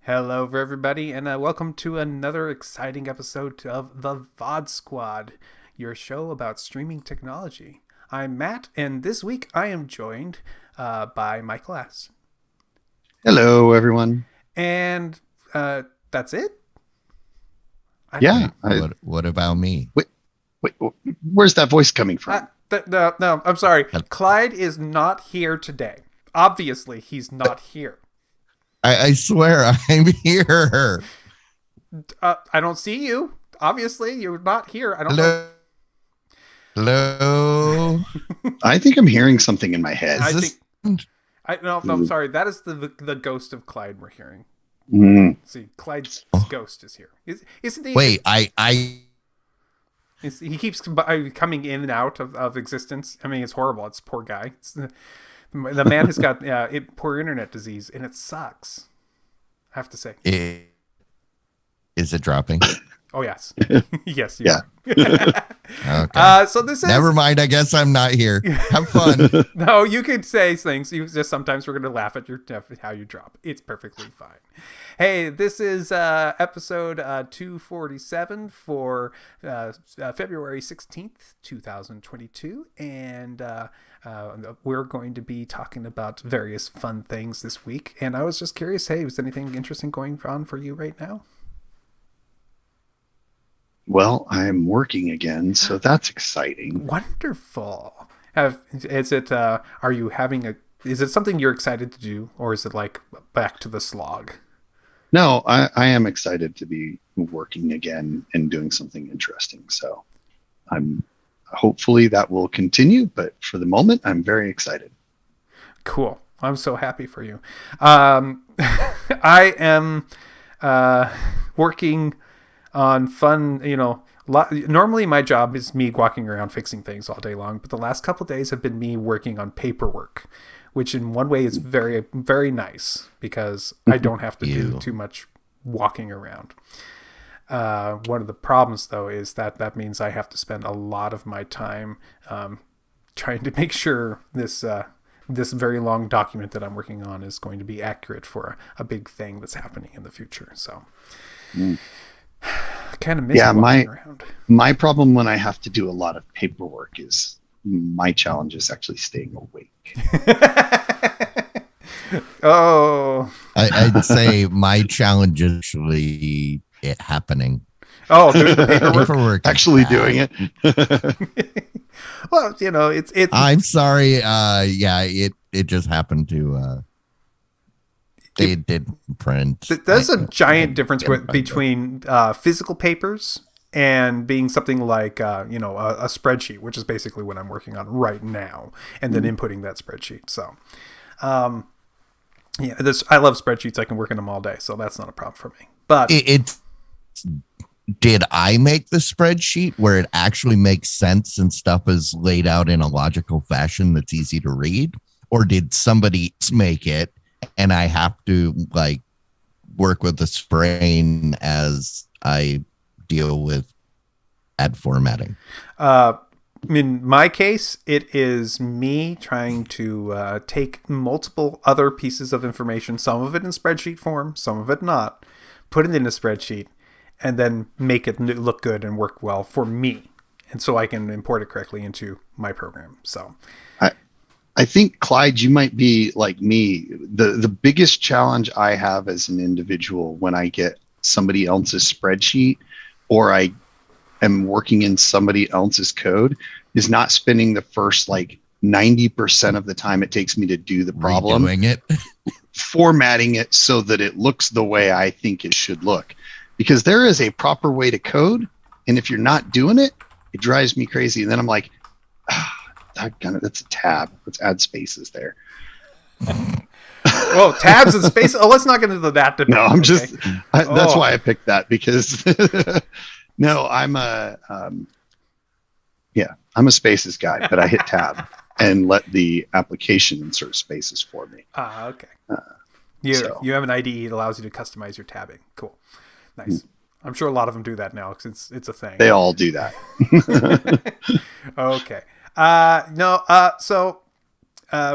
Hello, everybody, and welcome to another exciting episode of the VOD Squad, your show about streaming technology. I'm Matt, and this week I am joined by Michael S. Hello, everyone. And that's it? What about me? Wait, where's that voice coming from? No, I'm sorry. Clyde is not here today. Obviously, he's not here. I swear I'm here. I don't see you. Obviously, you're not here. I don't know. Hello. I think I'm hearing something in my head. No, I'm sorry. That is the ghost of Clyde we're hearing. See, Clyde's ghost is here. Isn't he? Wait, he keeps coming in and out of existence. I mean, it's horrible. It's poor guy. The man has got poor internet disease, and it sucks. I have to say. Is it dropping? Oh, yes. Yes. Yeah. Okay. So this is... Never mind. I guess I'm not here. Have fun. No, you could say things. You just sometimes we're going to laugh at how you drop. It's perfectly fine. Hey, this is episode 247 for February 16th, 2022. And we're going to be talking about various fun things this week. And I was just curious, hey, is anything interesting going on for you right now? Well, I'm working again, so that's exciting. Wonderful. Is it something you're excited to do, or is it like back to the slog? No, I am excited to be working again and doing something interesting. So hopefully that will continue, but for the moment, I'm very excited. Cool. I'm so happy for you. I am working on fun, normally my job is me walking around fixing things all day long, but the last couple of days have been me working on paperwork, which in one way is very, very nice because I don't have to do too much walking around. One of the problems, though, is that means I have to spend a lot of my time trying to make sure this very long document that I'm working on is going to be accurate for a big thing that's happening in the future. So kind of miss walking around. My problem when I have to do a lot of paperwork is my challenge is actually staying awake. Oh, I'd say my challenge is actually it happening. Oh, doing the paperwork. Actually doing it. Well, it's. I'm sorry. It just happened to. They did print. There's a giant difference between physical papers and being something like a spreadsheet, which is basically what I'm working on right now, and then inputting that spreadsheet. So, I love spreadsheets. I can work in them all day, so that's not a problem for me. But did I make the spreadsheet where it actually makes sense and stuff is laid out in a logical fashion that's easy to read, or did somebody make it? And I have to work with the sprain as I deal with ad formatting. In my case, it is me trying to take multiple other pieces of information, some of it in spreadsheet form, some of it not, put it in a spreadsheet, and then make it look good and work well for me. And so I can import it correctly into my program. So I think, Clyde, you might be like me. The biggest challenge I have as an individual when I get somebody else's spreadsheet or I am working in somebody else's code is not spending the first 90% of the time it takes me to do the problem. Redoing it. Formatting it so that it looks the way I think it should look. Because there is a proper way to code, and if you're not doing it, it drives me crazy. And then I'm like, that's a tab. Let's add spaces there. Whoa, tabs and space. Oh, let's not get into that debate. No, I'm okay? just. That's why I picked that, because no, I'm a I'm a spaces guy, but I hit tab and let the application insert spaces for me. Okay. You have an IDE that allows you to customize your tabbing. Cool, nice. I'm sure a lot of them do that now because it's a thing. They all do that. Okay. So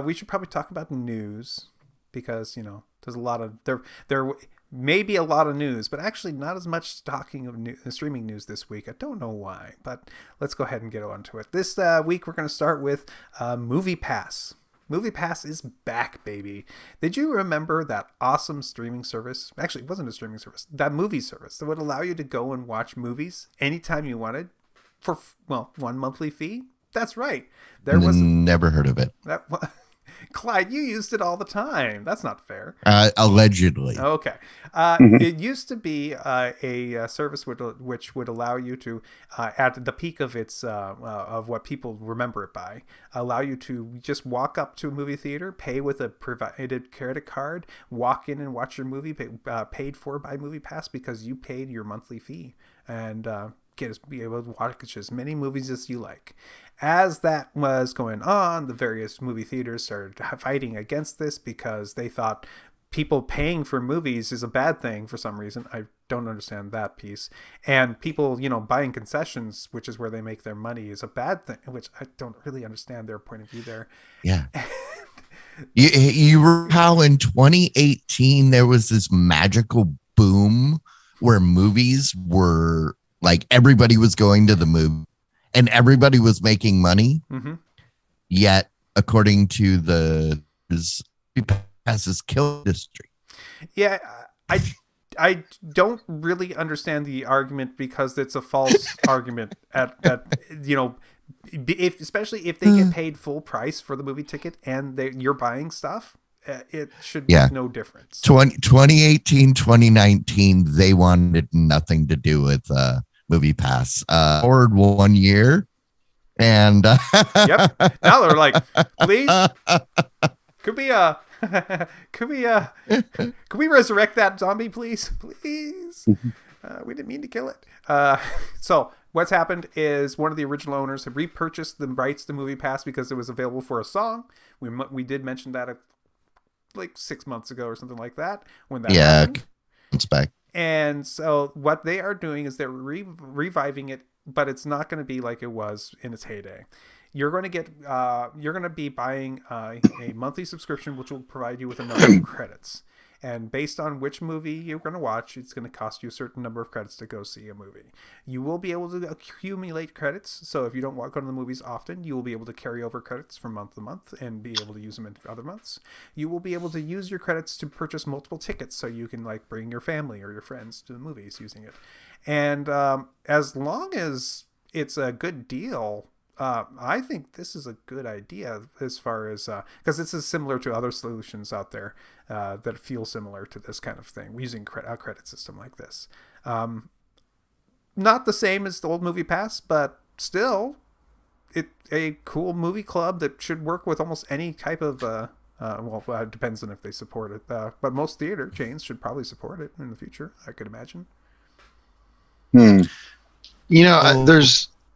we should probably talk about news, because there's a lot of there may be a lot of news, but actually not as much talking of streaming news this week. I don't know why, but let's go ahead and get on to it. This week we're going to start with Movie Pass. Movie Pass is back, baby. Did you remember that awesome streaming service? Actually, it wasn't a streaming service. That movie service that would allow you to go and watch movies anytime you wanted for, one monthly fee? That's right. There was never heard of it. Clyde, you used it all the time. That's not fair. Allegedly. Okay. It used to be a service which would allow you to, at the peak of its of what people remember it by, allow you to just walk up to a movie theater, pay with a provided credit card, walk in and watch your movie, paid for by Movie Pass because you paid your monthly fee, and be able to watch as many movies as you like. As that was going on, the various movie theaters started fighting against this because they thought people paying for movies is a bad thing for some reason. I don't understand that piece. And people, buying concessions, which is where they make their money, is a bad thing, which I don't really understand their point of view there. Yeah. You remember how in 2018 there was this magical boom where movies were like, everybody was going to the movie and everybody was making money. Mm-hmm. Yet, according to the passes kill industry. Yeah, I don't really understand the argument, because it's a false argument. Especially if they get paid full price for the movie ticket and you're buying stuff, it should make no difference. 2018, 2019, they wanted nothing to do with Movie Pass. Forward 1 year, and yep. Now they're like, please, could we resurrect that zombie, please? We didn't mean to kill it. So what's happened is one of the original owners had repurchased the rights to Movie Pass because it was available for a song. We did mention that like 6 months ago or something like that when that happened. It's back. And so what they are doing is they're reviving it, but it's not going to be like it was in its heyday. You're going to be buying a monthly subscription, which will provide you with a number of credits. And based on which movie you're going to watch, it's going to cost you a certain number of credits to go see a movie. You will be able to accumulate credits. So if you don't go to the movies often, you will be able to carry over credits from month to month and be able to use them in other months. You will be able to use your credits to purchase multiple tickets, so you can bring your family or your friends to the movies using it. And as long as it's a good deal, I think this is a good idea, as far as because this is similar to other solutions out there that feel similar to this kind of thing, using a credit system like this. Not the same as the old Movie Pass, but still a cool movie club that should work with almost any type of it depends on if they support it, but most theater chains should probably support it in the future, I could imagine.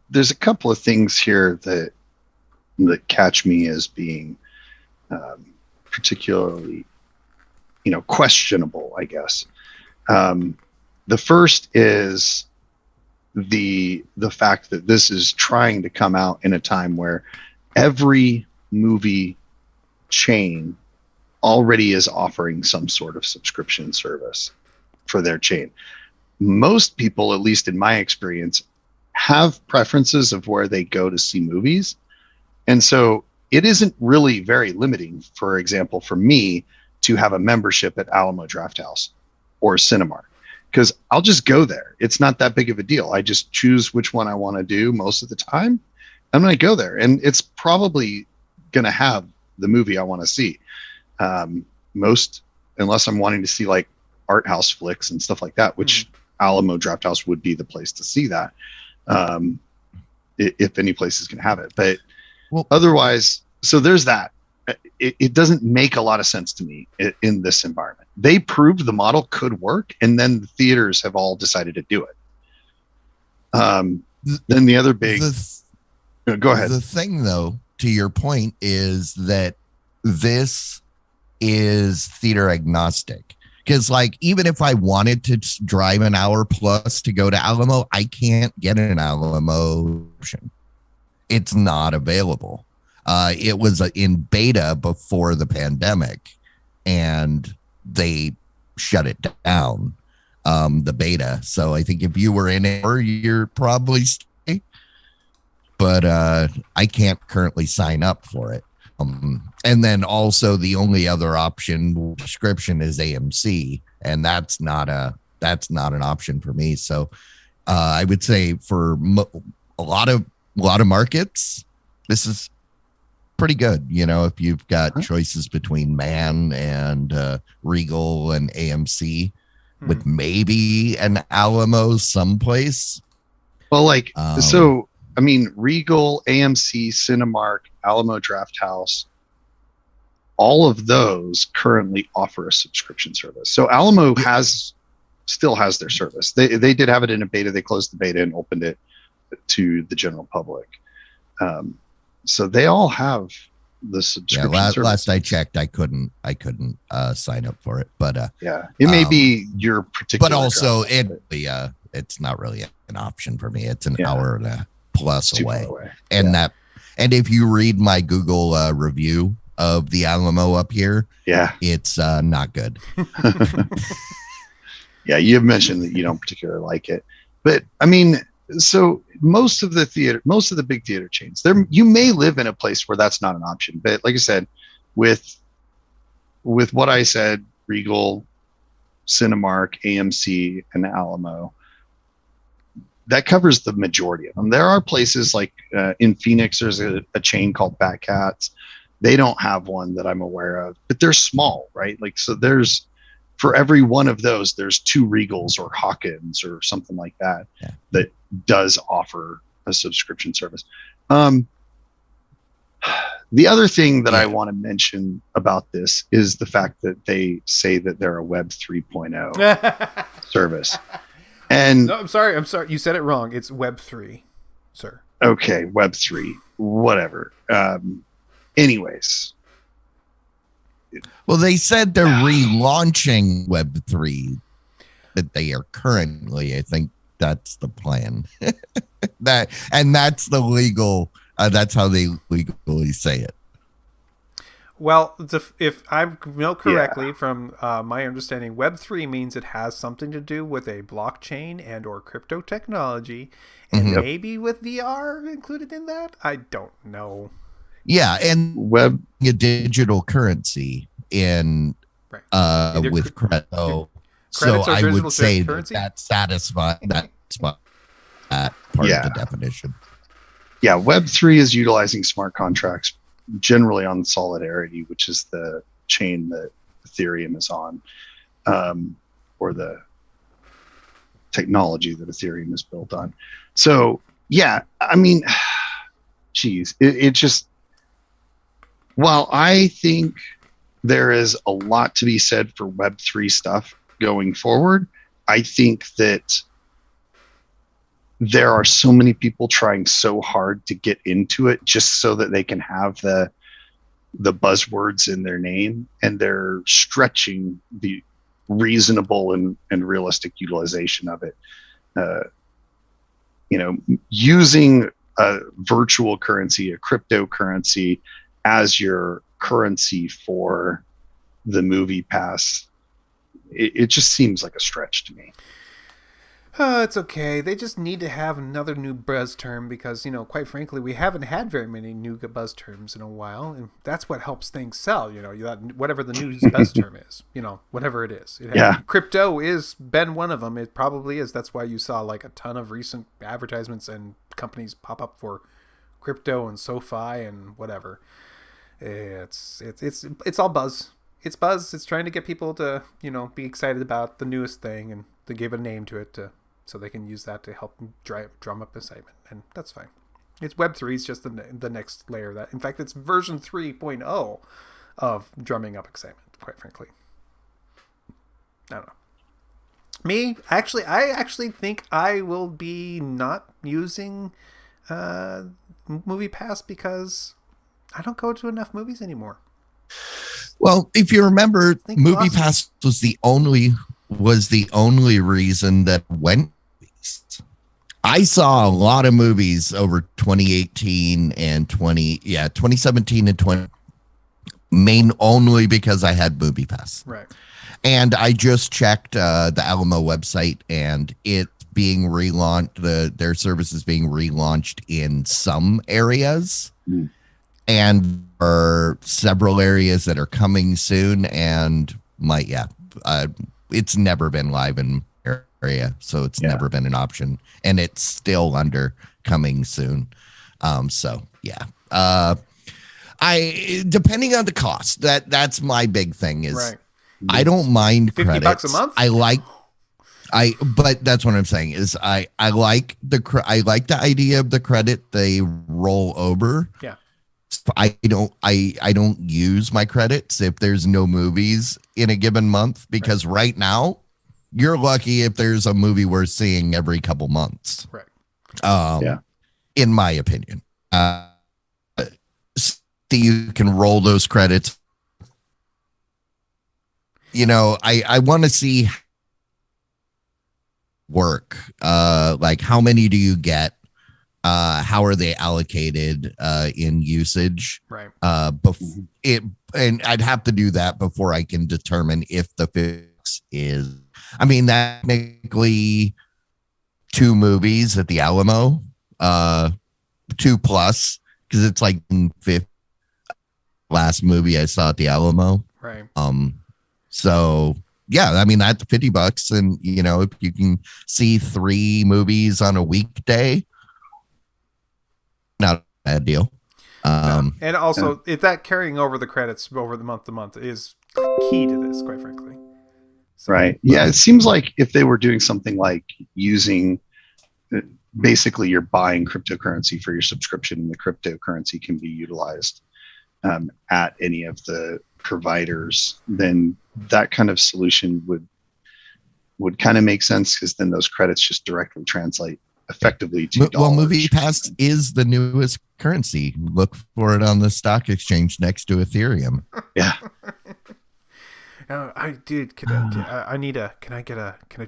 There's a couple of things here that catch me as being particularly, questionable, I guess. The first is the fact that this is trying to come out in a time where every movie chain already is offering some sort of subscription service for their chain. Most people, at least in my experience, have preferences of where they go to see movies. And so it isn't really very limiting, for example, for me to have a membership at Alamo Drafthouse or Cinemark, because I'll just go there. It's not that big of a deal. I just choose which one I want to do most of the time. I'm going to go there, and it's probably going to have the movie I want to see. Unless I'm wanting to see like art house flicks and stuff like that, which Alamo Drafthouse would be the place to see that. If any place is going to have it, but otherwise, so there's that. it doesn't make a lot of sense to me in this environment. They proved the model could work, and then the theaters have all decided to do it. Then the other big, go ahead. The thing, though, to your point, is that this is theater agnostic. Because, like, even if I wanted to drive an hour plus to go to Alamo, I can't get an Alamo option. It's not available. It was in beta before the pandemic, and they shut it down, the beta. So I think if you were in it, you're probably stay. But I can't currently sign up for it. And then also the only other option description is AMC, and that's not an option for me. So I would say for a lot of markets, this is pretty good. You know, if you've got choices between Man and Regal and AMC, with maybe an Alamo someplace. Well, like, so I mean, Regal, AMC, Cinemark, Alamo Drafthouse, all of those currently offer a subscription service. So Alamo still has their service. They did have it in a beta. They closed the beta and opened it to the general public. So they all have the subscription service. Last I checked, I couldn't sign up for it. But it may be your particular. But also, it's not really an option for me. It's an hour and a plus away. And if you read my Google review of the Alamo up here, it's not good. Yeah, you have mentioned that you don't particularly like it, but I mean, so most of the big theater chains, you may live in a place where that's not an option. But like I said, with what I said, Regal, Cinemark, AMC, and Alamo, that covers the majority of them. There are places like in Phoenix, there's a chain called Fat Cats. They don't have one that I'm aware of, but they're small, right? Like, so for every one of those, there's 2 Regals or Hawkins or something like that that does offer a subscription service. The other thing that I want to mention about this is the fact that they say that they're a Web 3.0 service. And no, I'm sorry. You said it wrong. It's Web 3, sir. Okay, Web 3, whatever. Anyways. Well, they said they're relaunching Web 3, but they are currently, I think that's the plan. That's the legal, that's how they legally say it. Well, if I know correctly from my understanding, Web3 means it has something to do with a blockchain and or crypto technology, and maybe with VR included in that. I don't know. Yeah, and a digital currency in with crypto. So I would say that satisfies that part of the definition. Yeah, Web3 is utilizing smart contracts generally on Solidarity, which is the chain that Ethereum is on, or the technology that Ethereum is built on. So, yeah, I mean, geez, it just, while I think there is a lot to be said for Web3 stuff going forward, I think that there are so many people trying so hard to get into it just so that they can have the buzzwords in their name, and they're stretching the reasonable and realistic utilization of it. Using a virtual currency, a cryptocurrency as your currency for the movie pass, it just seems like a stretch to me. It's okay. They just need to have another new buzz term because, quite frankly, we haven't had very many new buzz terms in a while, and that's what helps things sell. Whatever the new buzz term is, whatever it is. Crypto is been one of them. It probably is. That's why you saw like a ton of recent advertisements and companies pop up for crypto and SoFi and whatever. It's all buzz. It's buzz. It's trying to get people to, be excited about the newest thing and to give a name to it so they can use that to help drum up excitement, and that's fine. It's Web3 is just the next layer of that. In fact, it's version 3.0 of drumming up excitement, quite frankly. I don't know. I actually think I will be not using Movie Pass because I don't go to enough movies anymore. Well, if you remember, Movie Pass was the only reason that went. I saw a lot of movies over 2018 and 2017 and 20, main only because I had Movie Pass. Right. And I just checked the Alamo website, and it being relaunched. Their service is being relaunched in some areas, and there are several areas that are coming soon. And it's never been live in area, so it's never been an option, and it's still under coming soon. I depending on the cost, that's my big thing is. Right. I don't mind credits. $50 a month? But that's what I'm saying is I like the idea of the credit they roll over. Yeah. I don't use my credits if there's no movies in a given month, because right now you're lucky if there's a movie worth seeing every couple months. Right. In my opinion. So you can roll those credits. I want to see work. Like, how many do you get? How are they allocated in usage? Right. And I'd have to do that before I can determine if the fix is. I mean, technically 2 movies at the Alamo, 2+, because it's like the last movie I saw at the Alamo. Right. So yeah, I mean, that's $50, and if you can see 3 movies on a weekday, not a bad deal. And also, if that carrying over the credits over the month to month is key to this, quite frankly. So, right. Yeah, it seems like if they were doing something like using, basically you're buying cryptocurrency for your subscription, and the cryptocurrency can be utilized at any of the providers, then that kind of solution would kind of make sense, because then those credits just directly translate effectively to dollars. Well, Movie Pass is the newest currency. Look for it on the stock exchange next to Ethereum. Yeah. Can I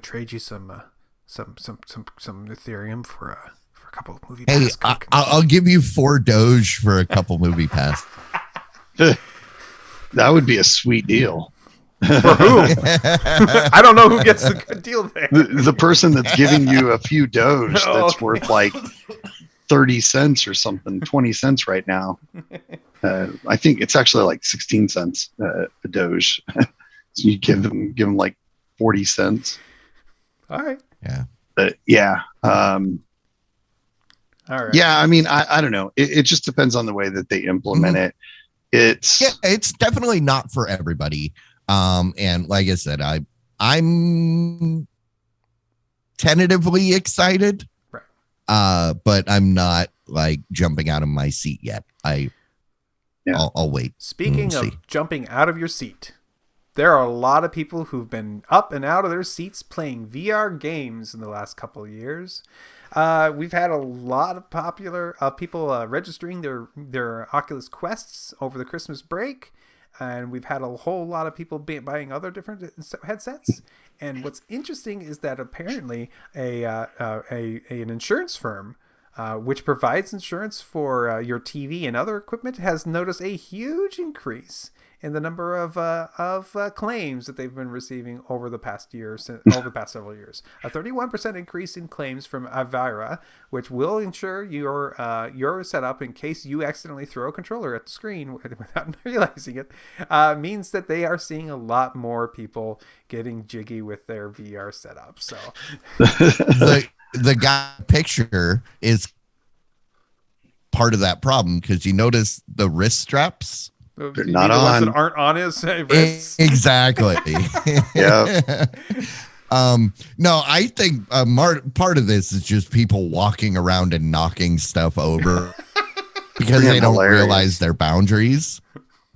trade you some Ethereum for a couple of Movie Pass? Hey, I'll give you 4 Doge for a couple Movie Pass. That would be a sweet deal. For who? I don't know who gets the good deal there. The person that's giving you a few Doge that's worth like 30 cents or something, 20 cents right now. I think it's actually like 16 cents a Doge. So you give them like 40 cents. All right. Yeah. Yeah. All right. Yeah. I mean, I don't know. It just depends on the way that they implement it. It's definitely not for everybody. And like I said, I'm tentatively excited, right? But I'm not like jumping out of my seat yet. I'll wait. Speaking of jumping out of your seat, there are a lot of people who've been up and out of their seats playing VR games in the last couple of years. We've had a lot of popular people registering their Oculus Quests over the Christmas break, and we've had a whole lot of people buying other different headsets. And what's interesting is that apparently an insurance firm, which provides insurance for your TV and other equipment, has noticed a huge increase in the number of claims that they've been receiving over the past several years. A 31% increase in claims from Avira, which will insure your setup in case you accidentally throw a controller at the screen without realizing it, means that they are seeing a lot more people getting jiggy with their VR setup. So the guy picture is part of that problem, because you notice the wrist straps. They're not on. Ones that aren't on his wrists. Exactly. Yeah. No, I think part of this is just people walking around and knocking stuff over because they don't realize their boundaries.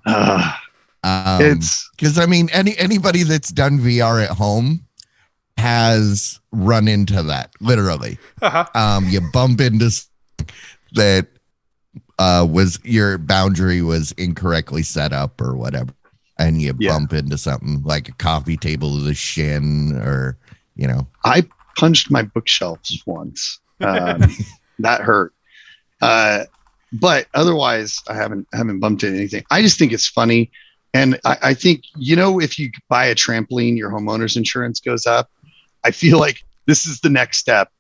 It's because I mean, anybody that's done VR at home has run into that literally. You bump into that was your boundary was incorrectly set up or whatever, and you bump into something like a coffee table to the shin, or I punched my bookshelves once. That hurt. But otherwise, I haven't bumped into anything. I just think it's funny. And I think, if you buy a trampoline, your homeowner's insurance goes up. I feel like this is the next step.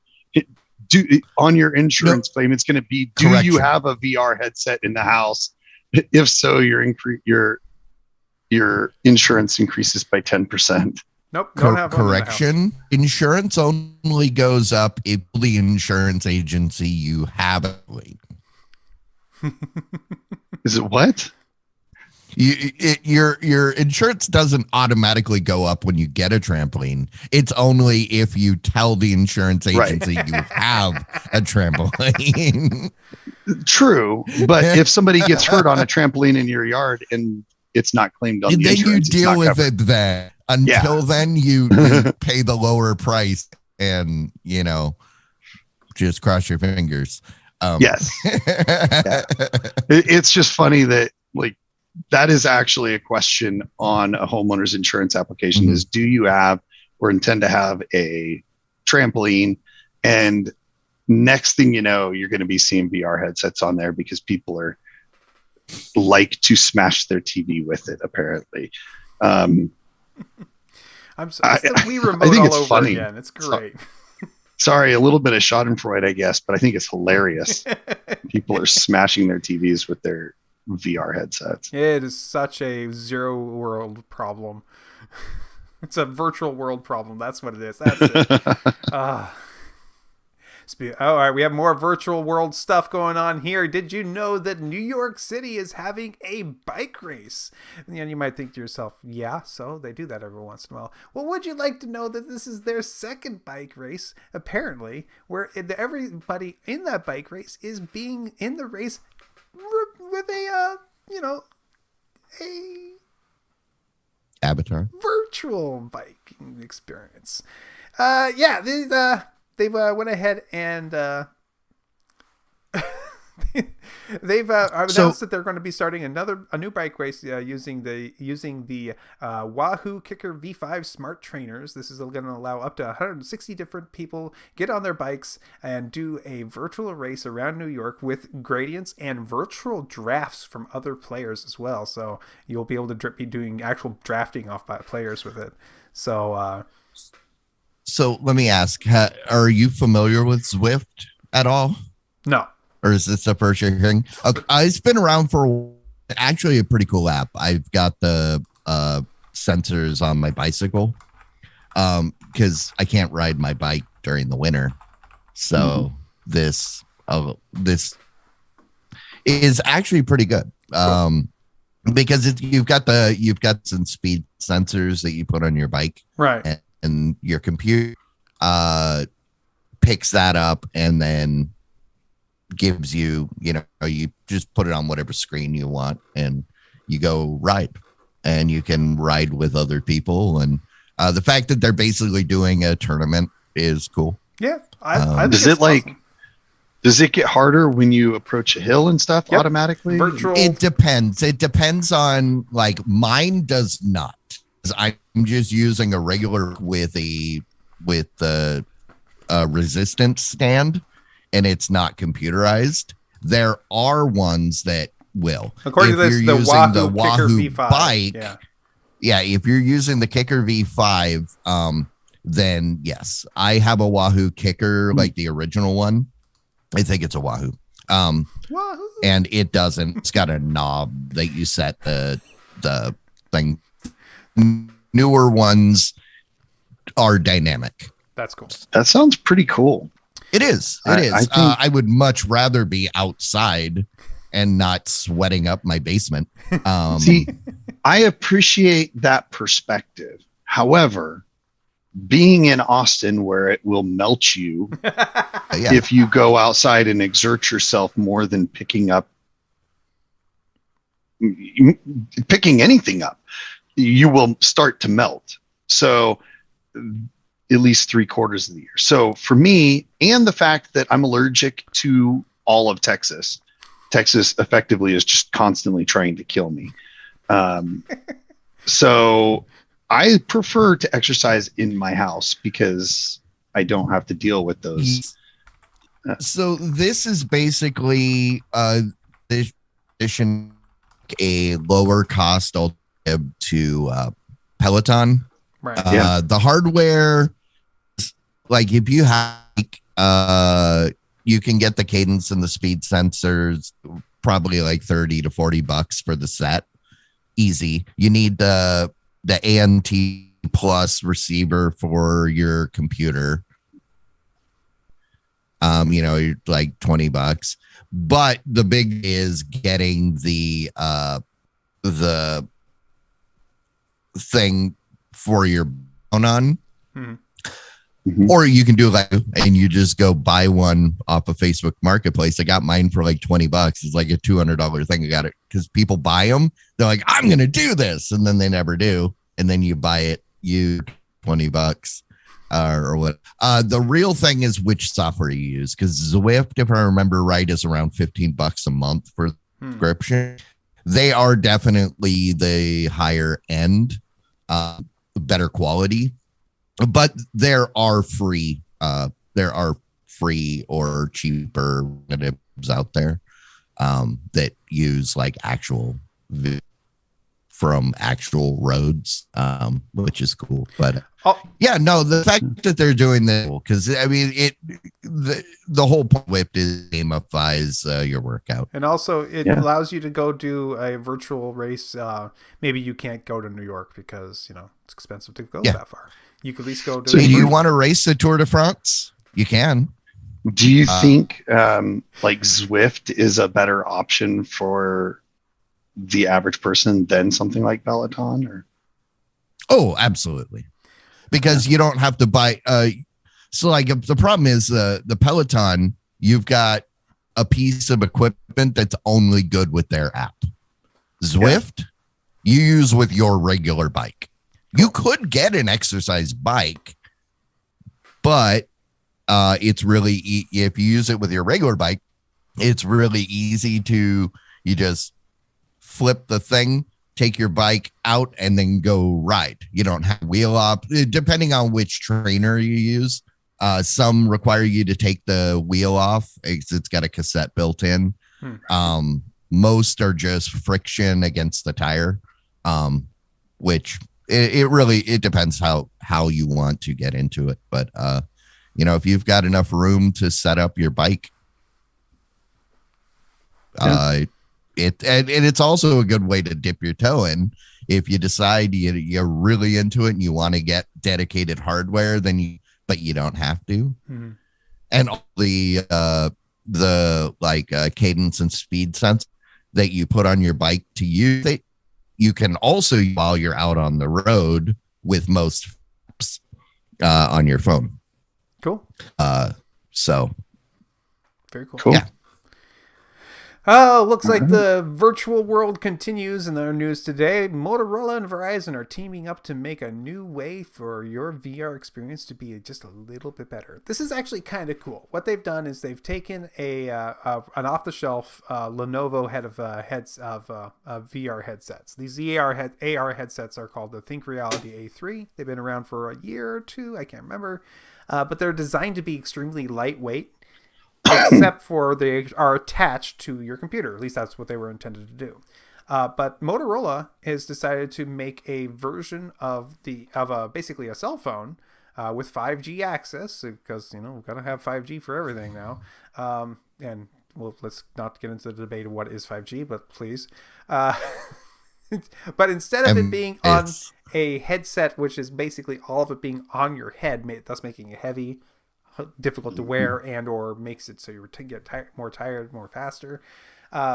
On your insurance claim, it's going to be, do you have a VR headset in the house? If so, your insurance increases by 10%. Nope. Don't have correction. Insurance only goes up if the insurance agency you have it. Is it what? Your insurance doesn't automatically go up when you get a trampoline. It's only if you tell the insurance agency you have a trampoline. True, but if somebody gets hurt on a trampoline in your yard and it's not claimed on the insurance, then you deal with it then. Until then, you pay the lower price and just cross your fingers. Yes. It's just funny that that is actually a question on a homeowner's insurance application is, do you have or intend to have a trampoline? And next thing you know, you're going to be seeing VR headsets on there because people like to smash their TV with it, apparently. It's the Wii remote all over funny. Again. It's great. Sorry, a little bit of Schadenfreude, I guess, but I think it's hilarious. People are smashing their TVs with their VR headsets. It is such a zero world problem. It's a virtual world problem. That's what it is. That's it. All right, we have more virtual world stuff going on here. Did you know that New York City is having a bike race? And you might think to yourself, yeah, so they do that every once in a while. Well, would you like to know that this is their second bike race, apparently, where everybody in that bike race is being in the race with a avatar virtual biking experience. They've went ahead and they've announced that they're going to be starting a new bike race using the Wahoo Kicker V5 smart trainers. This is going to allow up to 160 different people get on their bikes and do a virtual race around New York with gradients and virtual drafts from other players as well. So you'll be able to be doing actual drafting off by players with it. So let me ask, are you familiar with Zwift at all? No. Or is this the first you're hearing? Okay, it's been around for actually a pretty cool app. I've got the sensors on my bicycle because I can't ride my bike during the winter. So this is actually pretty good. Because you've got some speed sensors that you put on your bike. Right. And your computer picks that up and then gives you just put it on whatever screen you want and you go ride, and you can ride with other people. And the fact that they're basically doing a tournament is cool. Yeah. I think does it awesome. Does it get harder when you approach a hill and stuff automatically? Virtual. It depends. It depends on mine does not. I'm just using a regular with the resistance stand, and it's not computerized. There are ones that will. According to this, the Wahoo Kicker V5 bike. Yeah, if you're using the Kicker V5, then yes, I have a Wahoo Kicker, like the original one. I think it's a Wahoo. Wahoo. And it doesn't. It's got a knob that you set the thing. Newer ones are dynamic. That's cool. That sounds pretty cool. It is. I would much rather be outside and not sweating up my basement. See, I appreciate that perspective. However, being in Austin, where it will melt you if you go outside and exert yourself more than picking anything up, you will start to melt. So at least 3/4 of the year. So for me, and the fact that I'm allergic to all of Texas effectively is just constantly trying to kill me. So I prefer to exercise in my house because I don't have to deal with those. So this is basically addition, a lower cost alternative to Peloton. Right. The hardware, like if you have, you can get the cadence and the speed sensors, probably like $30 to $40 for the set. Easy. You need the ANT plus receiver for your computer. You're like $20. But the big is getting the thing for your phone on. Mm-hmm. Or you can do like, and you just go buy one off of Facebook Marketplace. I got mine for like $20. It's like a $200 thing. I got it because people buy them. They're like, I'm going to do this. And then they never do. And then you buy it, $20 or what. The real thing is which software you use. Because Zwift, if I remember right, is around $15 a month for subscription. They are definitely the higher end, better quality. But there are free or cheaper alternatives out there that use like actual from actual roads, which is cool. But the fact that they're doing that, because I mean the whole point of Zwift is gamifies your workout, and also it allows you to go do a virtual race. Maybe you can't go to New York because it's expensive to go that far. You could at least go to. So do you want to race the Tour de France? You can. Do you think like Zwift is a better option for the average person than something like Peloton? Or oh, absolutely, because you don't have to buy. So like the problem is the Peloton. You've got a piece of equipment that's only good with their app. Zwift, you use with your regular bike. You could get an exercise bike, but it's really if you use it with your regular bike, it's really easy to you just flip the thing, take your bike out, and then go ride. You don't have wheel up, depending on which trainer you use. Some require you to take the wheel off. It's got a cassette built in. Most are just friction against the tire, which it really depends how you want to get into it. But if you've got enough room to set up your bike, it's also a good way to dip your toe in. If you decide you're really into it and you want to get dedicated hardware, but you don't have to. And all the cadence and speed sense that you put on your bike to use it, you can also, while you're out on the road, with most apps on your phone. Cool. So very cool. Yeah. Oh, looks like the virtual world continues in our news today. Motorola and Verizon are teaming up to make a new way for your VR experience to be just a little bit better. This is actually kind of cool. What they've done is they've taken an off-the-shelf Lenovo VR headsets. These AR headsets are called the Think Reality A3. They've been around for a year or two. I can't remember. But they're designed to be extremely lightweight. Except for they are attached to your computer. At least that's what they were intended to do. But Motorola has decided to make a version of basically a cell phone with 5G access, because we've got to have 5G for everything now. And let's not get into the debate of what is 5G, but please. But instead of it being on a headset, which is basically all of it being on your head, thus making it heavy, difficult to wear, and or makes it so you get more tired more faster.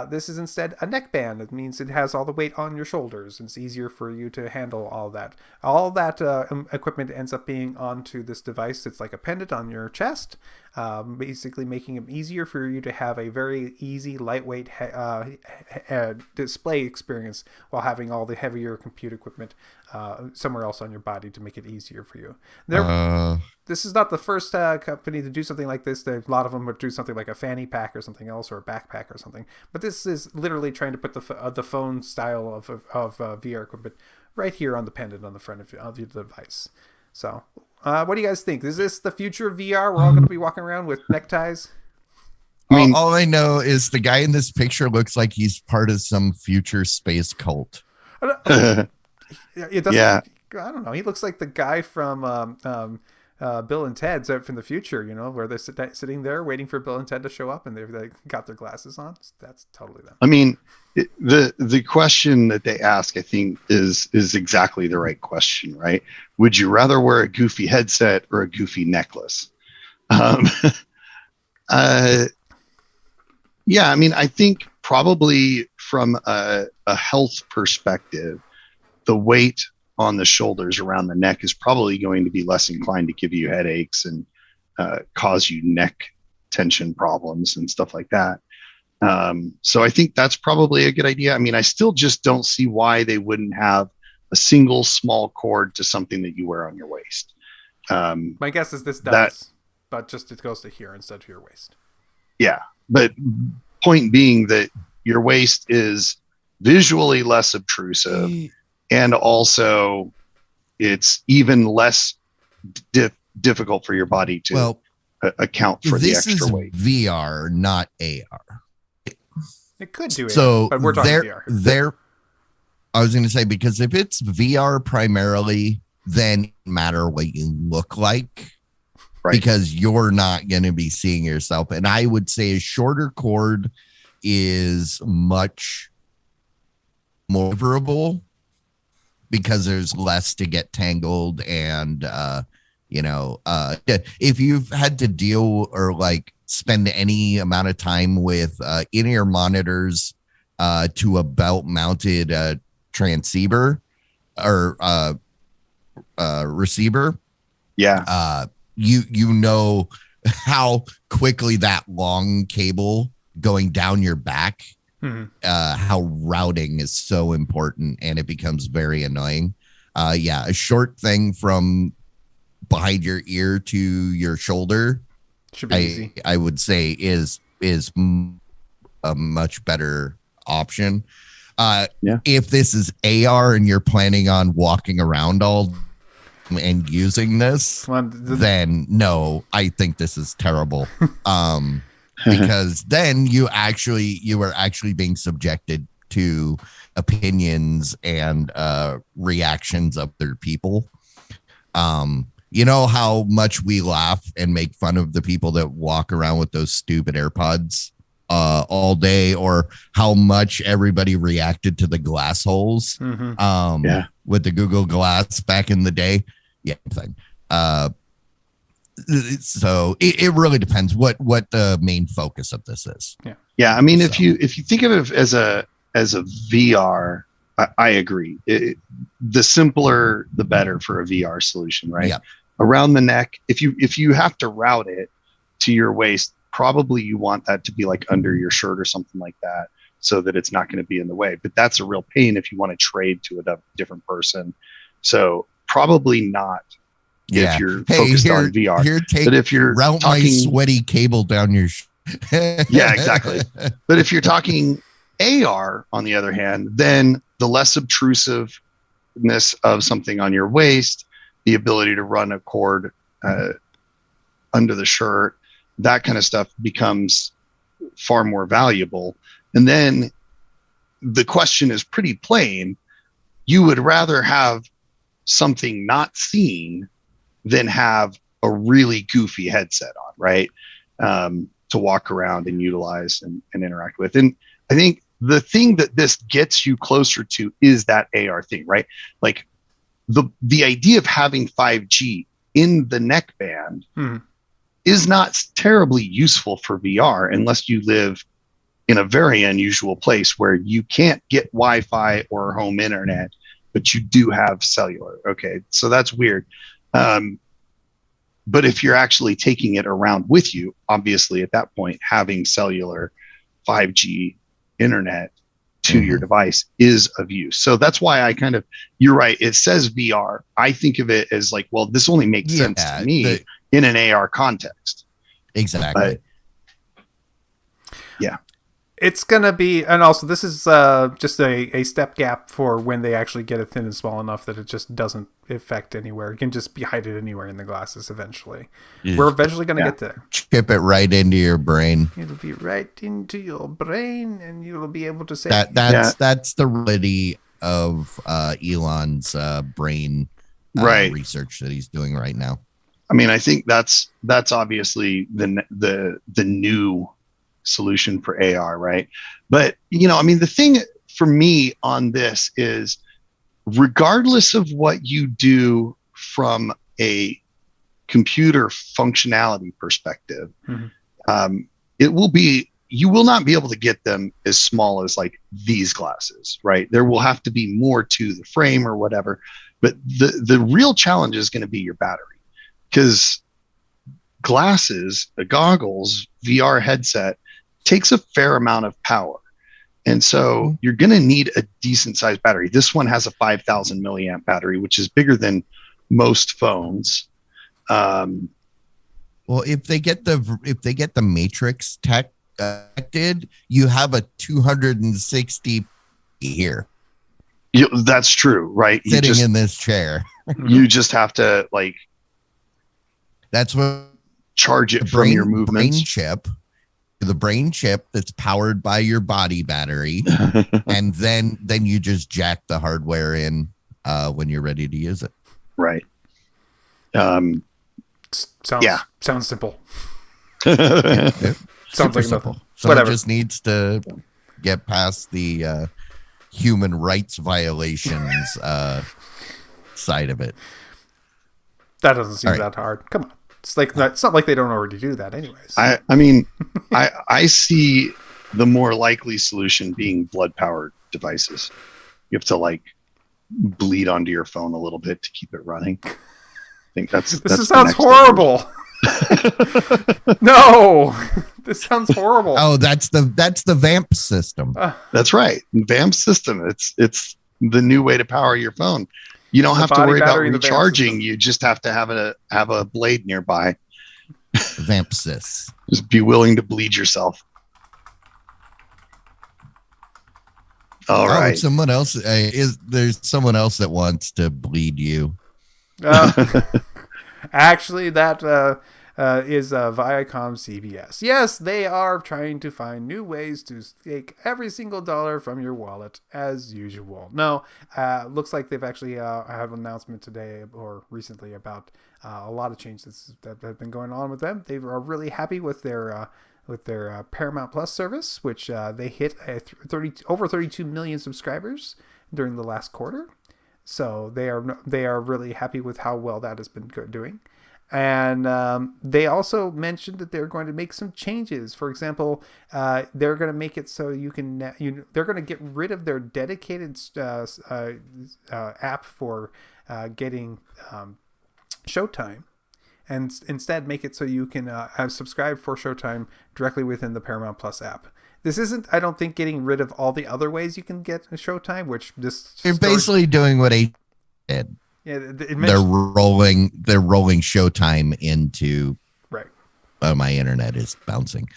This is instead a neck band. It means it has all the weight on your shoulders. It's easier for you to handle all that. All that equipment ends up being onto this device. It's like a pendant on your chest, basically making it easier for you to have a very easy, lightweight display experience while having all the heavier compute equipment somewhere else on your body to make it easier for you. This is not the first company to do something like this. A lot of them would do something like a fanny pack or something else, or a backpack or something. But this is literally trying to put the phone style of VR equipment right here on the pendant on the front of your device. So, what do you guys think? Is this the future of VR? We're all going to be walking around with neckties? I mean, all I know is the guy in this picture looks like he's part of some future space cult. It doesn't. Yeah. I don't know. He looks like the guy from Bill and Ted's from the future, where they're sitting there waiting for Bill and Ted to show up, and they got their glasses on. That's totally them. I mean, the question that they ask, I think, is exactly the right question, right? Would you rather wear a goofy headset or a goofy necklace? Yeah, I mean, I think probably from a health perspective, the weight on the shoulders around the neck is probably going to be less inclined to give you headaches and cause you neck tension problems and stuff like that. So I think that's probably a good idea. I mean, I still just don't see why they wouldn't have a single small cord to something that you wear on your waist. My guess is this does, but just it goes to here instead of your waist. Yeah, but point being that your waist is visually less obtrusive. And also, it's even less difficult for your body to account for the extra weight. VR, not AR. It could do it, so but we're talking VR. I was going to say, because if it's VR primarily, then it doesn't matter what you look like, right? Because you're not going to be seeing yourself. And I would say a shorter cord is much more favorable, because there's less to get tangled. And, if you've had to deal or like spend any amount of time with in-ear monitors to a belt mounted transceiver or receiver. Yeah. You know how quickly that long cable going down your back, how routing is so important, and it becomes very annoying. A short thing from behind your ear to your shoulder should be easy. I would say is a much better option. If this is AR and you're planning on walking around all and using this, then no, I think this is terrible. Because then you are actually being subjected to opinions and reactions of other people. You know how much we laugh and make fun of the people that walk around with those stupid AirPods all day, or how much everybody reacted to the glass holes with the Google Glass back in the day. Yeah, thing. So it really depends what the main focus of this is. Yeah. I mean, if you think of it as a VR, I agree. The simpler, the better for a VR solution, right? Yeah. Around the neck, if you have to route it to your waist, probably you want that to be like under your shirt or something like that, so that it's not going to be in the way. But that's a real pain if you want to trade to a different person. So probably not. If you're focused on VR, but if you're route my sweaty cable down your yeah, exactly. But if you're talking AR, on the other hand, then the less obtrusiveness of something on your waist, the ability to run a cord under the shirt, that kind of stuff becomes far more valuable. And then the question is pretty plain. You would rather have something not seen than have a really goofy headset on, right? To walk around and utilize and interact with. And I think the thing that this gets you closer to is that AR thing, right? Like the idea of having 5G in the neck band is not terribly useful for VR unless you live in a very unusual place where you can't get Wi-Fi or home internet, but you do have cellular. Okay, so that's weird. But if you're actually taking it around with you, obviously at that point, having cellular 5G internet to your device is of use. So that's why I kind of, you're right. It says VR. I think of it as like, well, this only makes sense to me in an AR context. Exactly. But, yeah. It's going to be, and also this is just a stepgap for when they actually get it thin and small enough that it just doesn't affect anywhere. It can just be hidden anywhere in the glasses eventually. We're eventually going to get there. Chip it right into your brain. It'll be right into your brain and you'll be able to say that's the reality of Elon's brain research that he's doing right now. I mean, I think that's obviously the new solution for AR, right? But I mean, the thing for me on this is, regardless of what you do from a computer functionality perspective, you will not be able to get them as small as like these glasses, right? There will have to be more to the frame or whatever. But the real challenge is going to be your battery, because glasses, the goggles, VR headset takes a fair amount of power. And so you're going to need a decent sized battery. This one has a 5,000 milliamp battery, which is bigger than most phones. Well, if they get the Matrix tech you have a 260 here. That's true, right? Sitting in this chair. You just have to that's what charge it from your movements. The brain chip that's powered by your body battery, and then you just jack the hardware in when you're ready to use it. Right. Sounds simple. Sounds like simple. Someone just needs to get past the human rights violations side of it. That doesn't seem that hard. Come on. It's not like they don't already do that anyways. I mean, I see the more likely solution being blood powered devices. You have to bleed onto your phone a little bit to keep it running. I think this sounds horrible. No, this sounds horrible. Oh, that's the vamp system. That's right. Vamp system. It's the new way to power your phone. You don't have to worry about recharging. You just have to have a blade nearby. Vampsys. Just be willing to bleed yourself. All right. Someone else there's someone else that wants to bleed you. Actually, that is Viacom CBS. Yes, they are trying to find new ways to take every single dollar from your wallet as usual. No, looks like they've actually had an announcement today or recently about a lot of changes that have been going on with them. They are really happy with their Paramount Plus service, which they hit over 32 million subscribers during the last quarter. So they are really happy with how well that has been doing. And they also mentioned that they're going to make some changes. For example, they're going to make it so you can they're going to get rid of their dedicated app for getting Showtime, and instead make it so you can subscribe for Showtime directly within the Paramount Plus app. This isn't, I don't think, getting rid of all the other ways you can get Showtime, which You're basically doing what they did. Yeah, they're rolling Showtime into right. Oh, my internet is bouncing.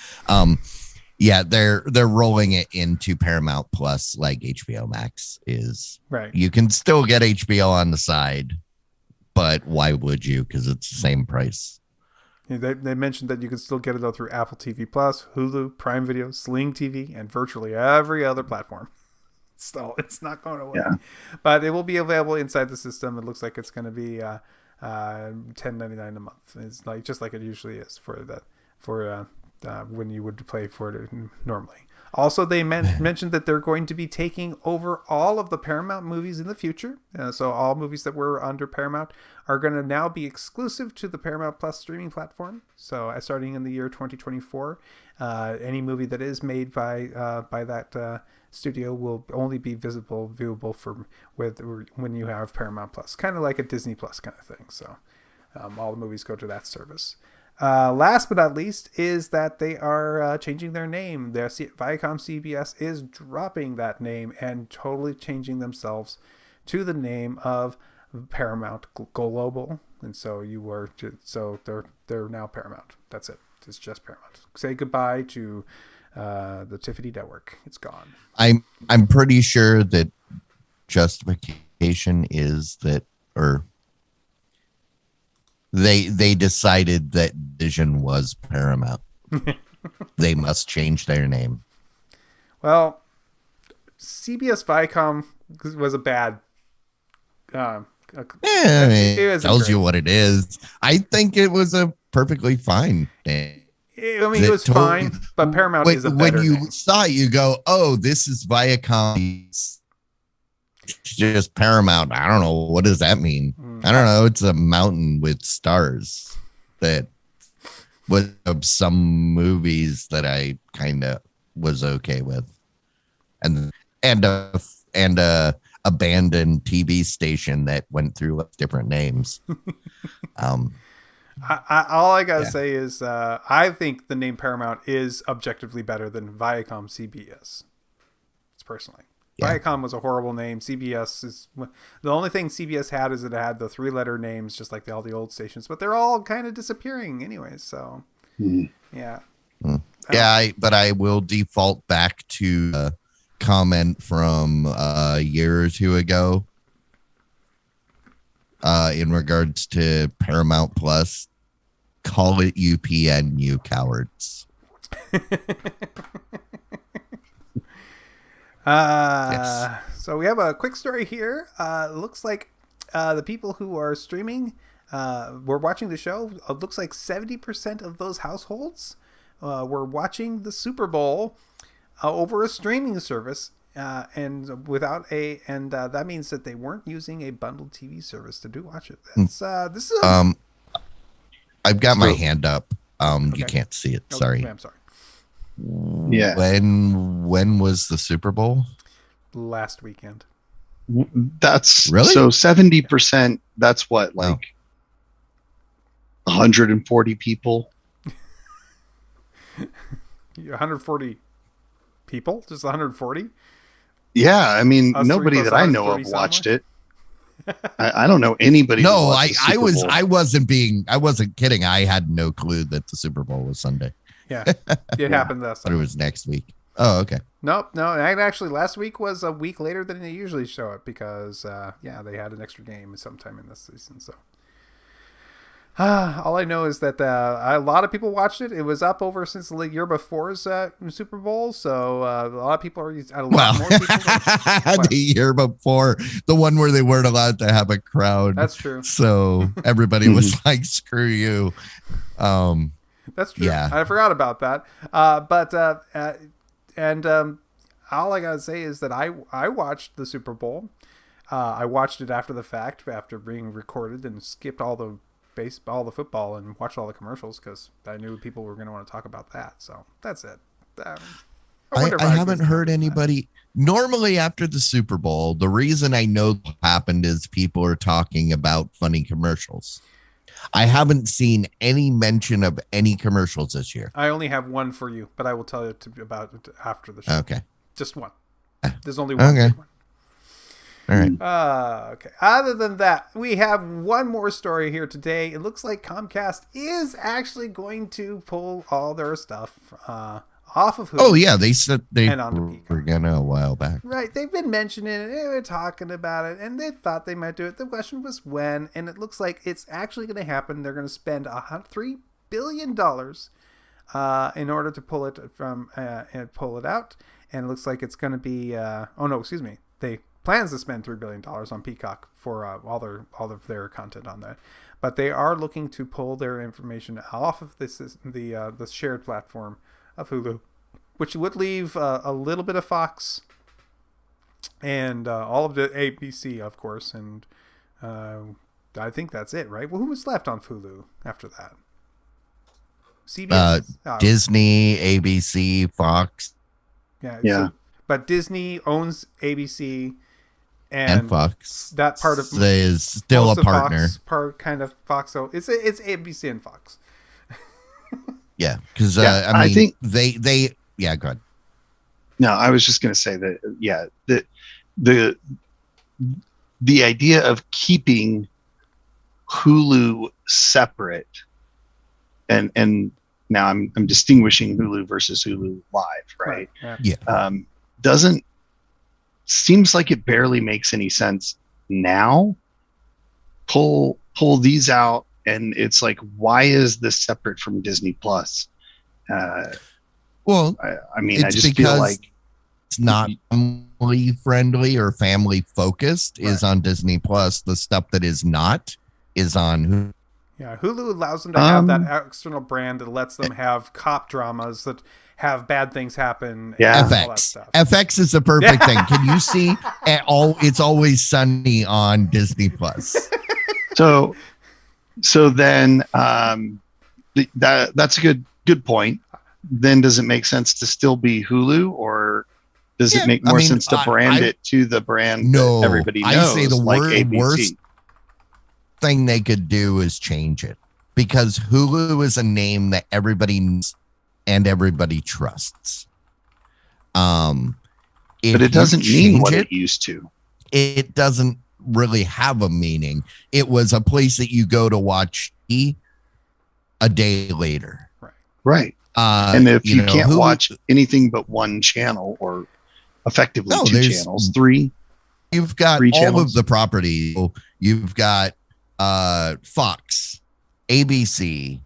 They're rolling it into Paramount Plus, like HBO Max is. Right. You can still get HBO on the side, but why would you? Because it's the same price. Yeah, they mentioned that you can still get it though through Apple TV Plus, Hulu, Prime Video, Sling TV, and virtually every other platform. So it's not going away, but it will be available inside the system. It looks like it's going to be $10.99 a month. It's just like it usually is for when you would play for it normally. Also, they mentioned that they're going to be taking over all of the Paramount movies in the future. So all movies that were under Paramount are going to now be exclusive to the Paramount Plus streaming platform. So starting in the year 2024, any movie that is made by that studio will only be viewable when you have Paramount Plus, kind of like a Disney Plus kind of thing. So all the movies go to that service. Last but not least is that they are changing their name. Viacom CBS is dropping that name and totally changing themselves to the name of Paramount Global. And so they're now Paramount. That's it. It's just Paramount. Say goodbye to the Tiffany network. It's gone. I'm pretty sure that justification is that, or they decided that Vision was Paramount. They must change their name. Well, CBS Viacom was a bad. It tells you what it is. I think it was a perfectly fine name. I mean, it was fine, but Paramount is a better when you name. saw it, you go, "Oh, this is Viacom." Just Paramount. I don't know, what does that mean. I don't know. It's a mountain with stars that was some movies that I kind of was okay with, and a abandoned TV station that went through different names. All I gotta say is I think the name Paramount is objectively better than Viacom CBS. It's personally. Yeah. Viacom was a horrible name. CBS is the only thing CBS had is it had the 3-letter names, just like all the old stations, but they're all kind of disappearing anyways. So, yeah. But I will default back to a comment from a year or two ago in regards to Paramount Plus. Call it UPN, you cowards. Yes. So we have a quick story here. Looks like the people who are streaming were watching the show. It looks like 70% of those households were watching the Super Bowl over a streaming service, and that means that they weren't using a bundled TV service to watch it. I've got my hand up. Okay. You can't see it. Sorry. I'm sorry. Yeah. When was the Super Bowl? Last weekend. That's really so 70%. That's what, like 140 people. 140 people? Just 140? Yeah, I mean, nobody that I know of watched it. I don't know anybody. No, I wasn't kidding. I had no clue that the Super Bowl was Sunday. Yeah, it happened last But it was next week. Oh, okay. No. Actually, last week was a week later than they usually show it because, they had an extra game sometime in this season. So, all I know is that a lot of people watched it. It was up over since the year before's Super Bowl. So a lot of people are. More people the year before, the one where they weren't allowed to have a crowd. That's true. So everybody was like, "Screw you." That's true. Yeah. I forgot about that. All I gotta say is that I watched the Super Bowl. I watched it after the fact, after being recorded, and skipped all the football, and watched all the commercials because I knew people were going to want to talk about that. So that's it. I haven't heard anybody. Normally after the Super Bowl, the reason I know what happened is people are talking about funny commercials. I haven't seen any mention of any commercials this year. I only have one for you, but I will tell you about it after the show. Okay. Just one. There's only one. Okay. All right. Okay. Other than that, we have one more story here today. It looks like Comcast is actually going to pull all their stuff off of Hulu. Oh yeah, they said they were gonna a while back. Right, they've been mentioning it, they were talking about it, and they thought they might do it. The question was when, and it looks like it's actually going to happen. They're going to spend $3 billion in order to pull it from and pull it out. And it looks like it's going to be. They plans to spend $3 billion on Peacock for all of their content on that. But they are looking to pull their information off of the shared platform of Hulu, which would leave a little bit of Fox and all of the ABC, of course. And I think that's it, right? Well, who was left on Hulu after that? CBS, Disney, ABC, Fox. Yeah. Yeah. So, but Disney owns ABC. And Fox. That part of is still a partner. Fox, part kind of Fox. So it's ABC and Fox. Yeah, because I think they go ahead. No, I was just going to say that the idea of keeping Hulu separate, and now I'm distinguishing Hulu versus Hulu Live, right? Yeah. Seems like it barely makes any sense now. Pull these out, and it's like, why is this separate from Disney Plus? Well, I mean, I just feel like it's not family friendly or family focused. Right. Is on Disney Plus. The stuff that is not is on Hulu. Yeah, Hulu allows them to have that external brand that lets them have cop dramas that have bad things happen. Yeah. And all that FX. stuff. FX is the perfect thing. Can you see It's Always Sunny on Disney Plus? So then that's a good point. Then does it make sense to still be Hulu, or does it make more sense to brand it to the brand that everybody knows? I say the like worst thing they could do is change it, because Hulu is a name that everybody knows and everybody trusts. But it doesn't mean what it used to. It doesn't really have a meaning. It was a place that you go to watch a day later. Right. And if you can't Hulu, watch anything but one channel, or effectively two channels, you've got three all channels of the property. You've got Fox, ABC,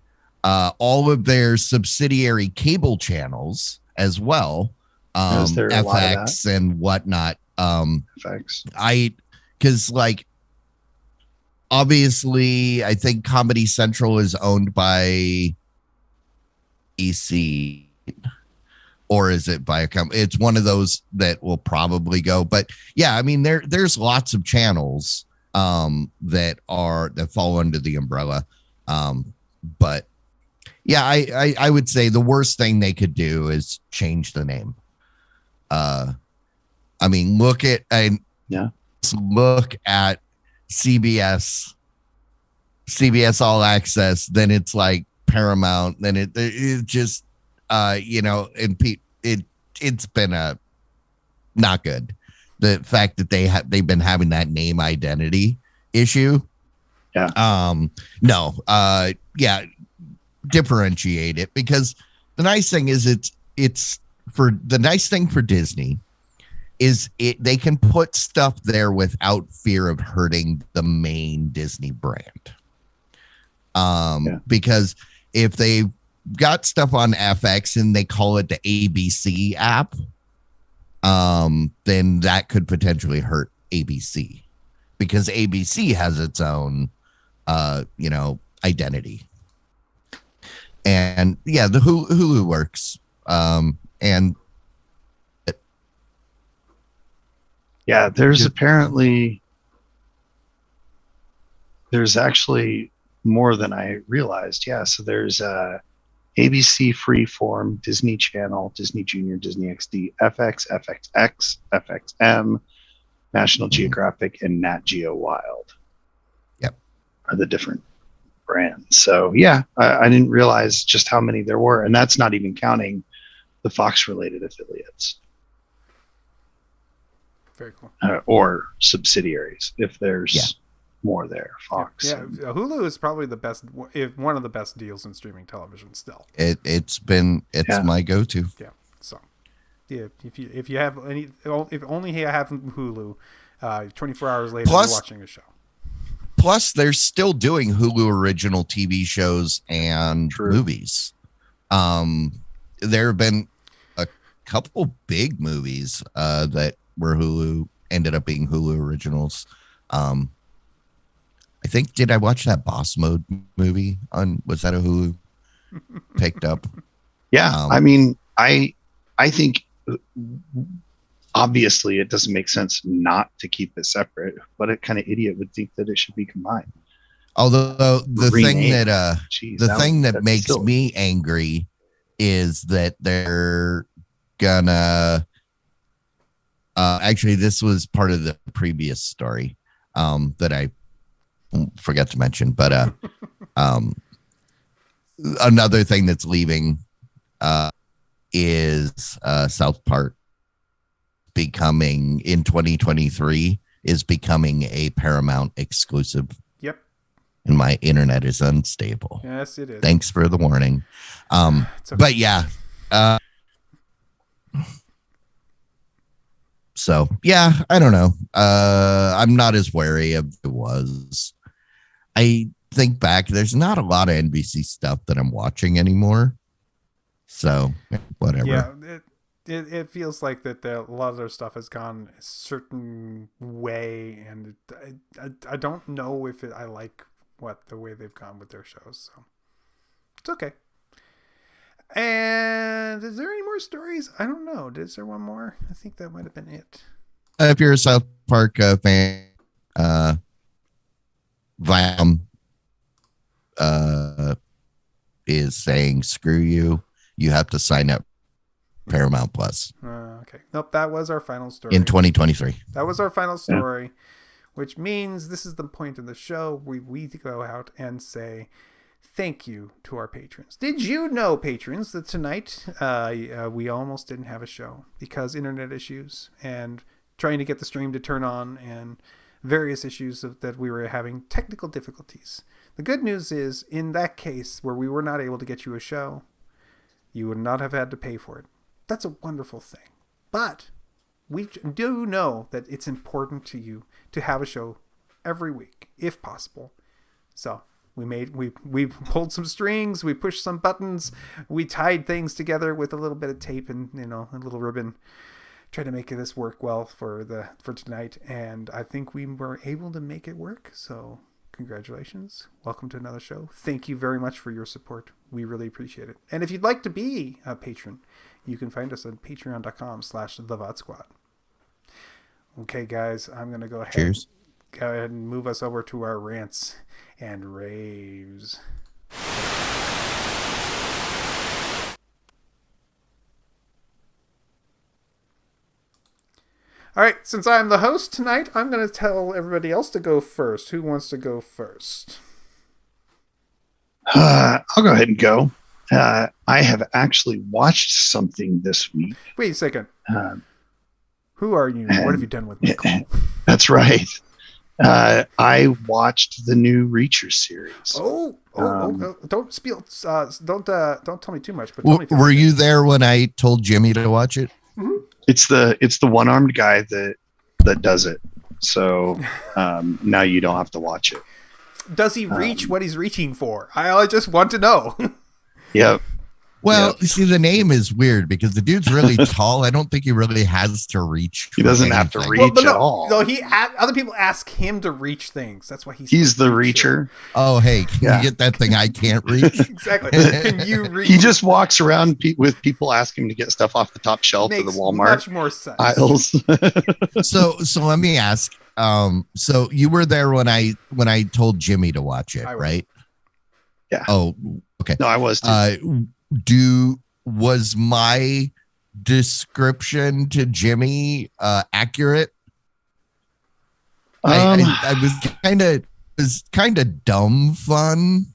all of their subsidiary cable channels as well, FX and whatnot. FX. Because like, obviously, I think Comedy Central is owned by EC, or is it by a company? It's one of those that will probably go. But yeah, I mean, there's lots of channels that fall under the umbrella. But yeah, I would say the worst thing they could do is change the name. I mean, look at CBS All Access, then it's like Paramount, then it just and it's been not good. The fact that they've been having that name identity issue. Differentiate it, because the nice thing is the nice thing for Disney is they can put stuff there without fear of hurting the main Disney brand. Because if they've got stuff on FX and they call it the ABC app, then that could potentially hurt ABC, because ABC has its own, identity. And yeah, the Hulu works. And yeah, there's actually more than I realized. Yeah, so there's ABC Freeform, Disney Channel, Disney Junior, Disney XD, FX, FXX, FXM, National Geographic, and Nat Geo Wild. Yep, are the different brands. So yeah, I didn't realize just how many there were, and that's not even counting the Fox-related affiliates. Very cool. Or subsidiaries, if there's more there. Fox. Yeah, Hulu is probably the best, if one of the best deals in streaming television still. It's my go-to. Yeah. So, yeah, if you have any, if only you have Hulu, 24 hours later you're watching a show. Plus, they're still doing Hulu original TV shows and movies. There have been a couple big movies that were Hulu ended up being Hulu Originals. I think, did I watch that Boss Mode movie was that a Hulu picked up? Yeah. I mean, I think obviously it doesn't make sense not to keep it separate. What kind of idiot would think that it should be combined? Although the thing that thing that makes silly. me angry is that they're gonna actually, this was part of the previous story that I forgot to mention, but another thing that's leaving is South Park becoming in 2023 is becoming a Paramount exclusive. Yep. And my internet is unstable. Yes, it is. Thanks for the warning. Okay. But yeah. So yeah, I don't know. I'm not as wary of it was. I think back, there's not a lot of NBC stuff that I'm watching anymore. So whatever. Yeah, it feels like that a lot of their stuff has gone a certain way, and I don't know if I like the way they've gone with their shows. So it's okay. And is there any more stories? I don't know. Is there one more? I think that might have been it. If you're a South Park fan, Viam is saying, screw you. You have to sign up Paramount Plus. Okay. Nope, that was our final story. In 2023. That was our final story, which means this is the point of the show where we go out and say thank you to our patrons. Did you know, patrons, that tonight we almost didn't have a show because internet issues and trying to get the stream to turn on and various issues that we were having technical difficulties. The good news is, in that case where we were not able to get you a show, you would not have had to pay for it. That's a wonderful thing. But we do know that it's important to you to have a show every week, if possible. So we pulled some strings, we pushed some buttons, we tied things together with a little bit of tape and a little ribbon, try to make this work well for tonight. And I think we were able to make it work. So congratulations. Welcome to another show. Thank you very much for your support. We really appreciate it. And if you'd like to be a patron, you can find us at patreon.com/thevodsquad. Okay, guys, I'm going to go ahead and move us over to our rants and raves. All right, since I'm the host tonight, I'm going to tell everybody else to go first. Who wants to go first? I'll go ahead and go. I have actually watched something this week. Wait a second. Who are you? What have you done with Michael? That's right. I watched the new Reacher series. Don't spill. Don't tell me too much. But tell me were you there when I told Jimmy to watch it? Mm-hmm. It's the one-armed guy that does it. So now you don't have to watch it. Does he reach what he's reaching for? I just want to know. Yep. Well, see, the name is weird because the dude's really tall. I don't think he really has to reach. He doesn't have to reach at all. No, other people ask him to reach things. That's why he's the reacher. Oh, hey, can you get that thing I can't reach? Exactly. Can you reach? He just walks around with people asking him to get stuff off the top shelf of the Walmart much more sense. aisles. So let me ask. So you were there when I told Jimmy to watch it, right? Yeah. Oh, okay. No, I was too. Was my description to Jimmy accurate? I was kind of dumb fun.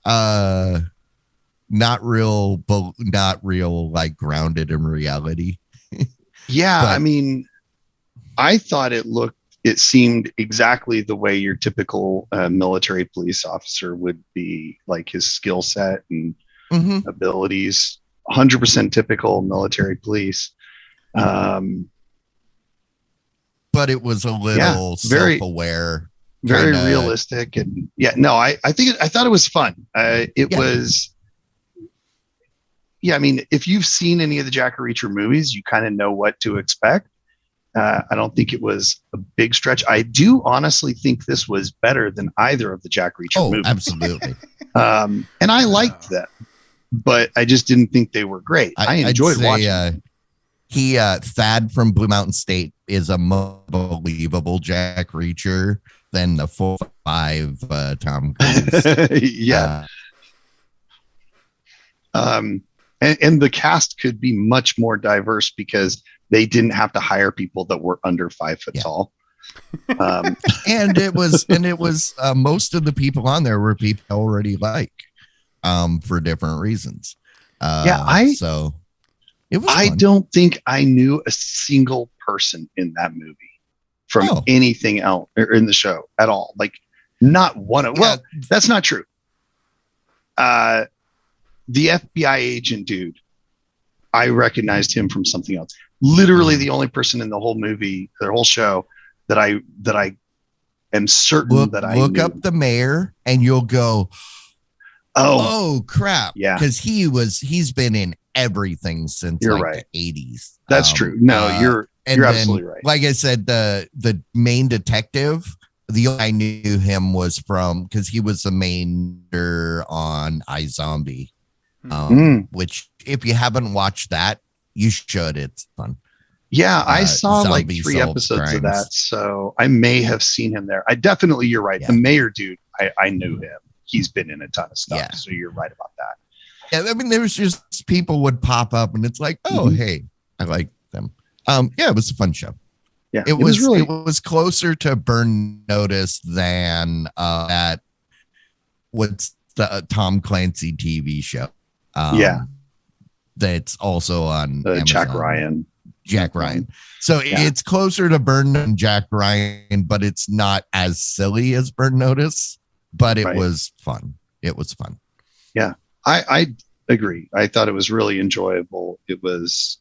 Not real like grounded in reality. Yeah, but, I mean, I thought it seemed exactly the way your typical military police officer would be, like his skill set and abilities, 100% typical military police. But it was a little self-aware, very realistic, and I thought it was fun. Was, I mean, if you've seen any of the Jack Reacher movies, you kind of know what to expect. I don't think it was a big stretch. I do honestly think this was better than either of the Jack Reacher movies. Absolutely. And I liked them, but I just didn't think they were great. I enjoyed watching them. Thad from Blue Mountain State is a more believable Jack Reacher than the 4-5 Tom Cruise. Yeah. And the cast could be much more diverse because they didn't have to hire people that were under 5 foot tall. And it was most of the people on there were people I already like for different reasons. So it was I fun. don't think I knew a single person in that movie from anything else or in the show at all. Like not one of, well, that's not true. The FBI agent dude, I recognized him from something else. Literally the only person in the whole movie, the whole show that I am certain that I look up the mayor and you'll go, oh crap. Yeah. Because he's been in everything since the 80s. That's true. No, you're absolutely right. Like I said, the main detective, I knew him was from because he was the main on iZombie. Which if you haven't watched that, you should. It's fun. Yeah, I saw like 3 episodes of that, so I may have seen him there. You're right. Yeah. The mayor dude, I knew him. He's been in a ton of stuff, so you're right about that. Yeah, I mean, there was just people would pop up, and it's like, oh, hey, I like them. Yeah, it was a fun show. Yeah, it was closer to Burn Notice than that. What's the Tom Clancy TV show? That's also on Jack Ryan. So it's closer to Burn than Jack Ryan, but it's not as silly as Burn Notice. But it was fun. It was fun. Yeah, I agree. I thought it was really enjoyable. It was,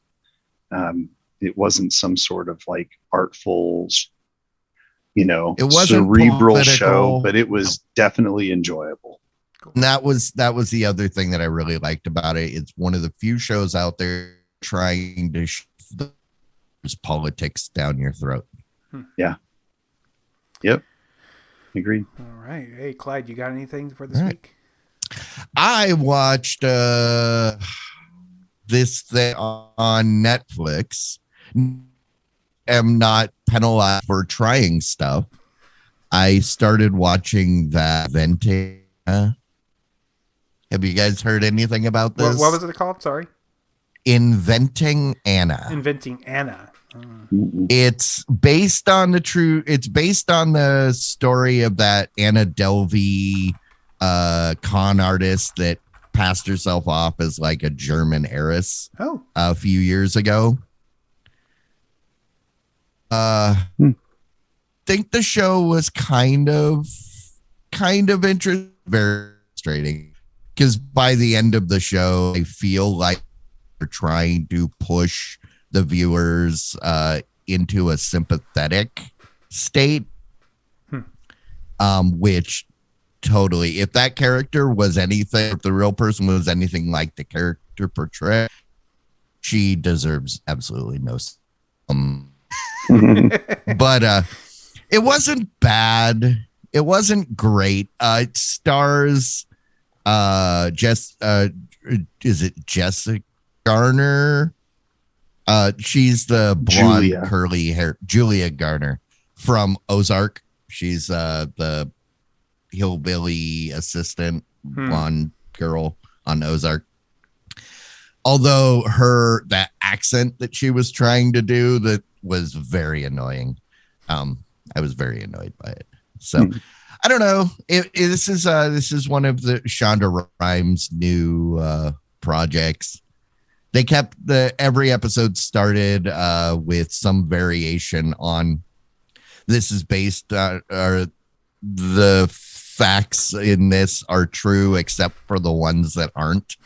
it wasn't some sort of like artful, it wasn't cerebral show, but it was definitely enjoyable. And that was the other thing that I really liked about it. It's one of the few shows out there trying to shove politics down your throat. Yeah. Yep. Agreed. All right. Hey, Clyde, you got anything for this week? I watched this thing on Netflix. Am not penalized for trying stuff. I started watching that Venting. Have you guys heard anything about this? What was it called? Sorry. Inventing Anna. Inventing Anna. It's based on the story of that Anna Delvey con artist that passed herself off as like a German heiress a few years ago. Think the show was kind of interesting, very frustrating, because by the end of the show, I feel like they're trying to push the viewers into a sympathetic state, which totally, if that character was anything, if the real person was anything like the character portrayed, she deserves absolutely no. But it wasn't bad. It wasn't great. It stars is it Jessica Garner? She's the blonde curly hair Julia Garner from Ozark. She's the hillbilly assistant blonde girl on Ozark. Although that accent that she was trying to do that was very annoying. I was very annoyed by it. So I don't know. This is one of the Shonda Rhimes' new projects. They kept every episode started with some variation on. This is based or the facts in this are true except for the ones that aren't,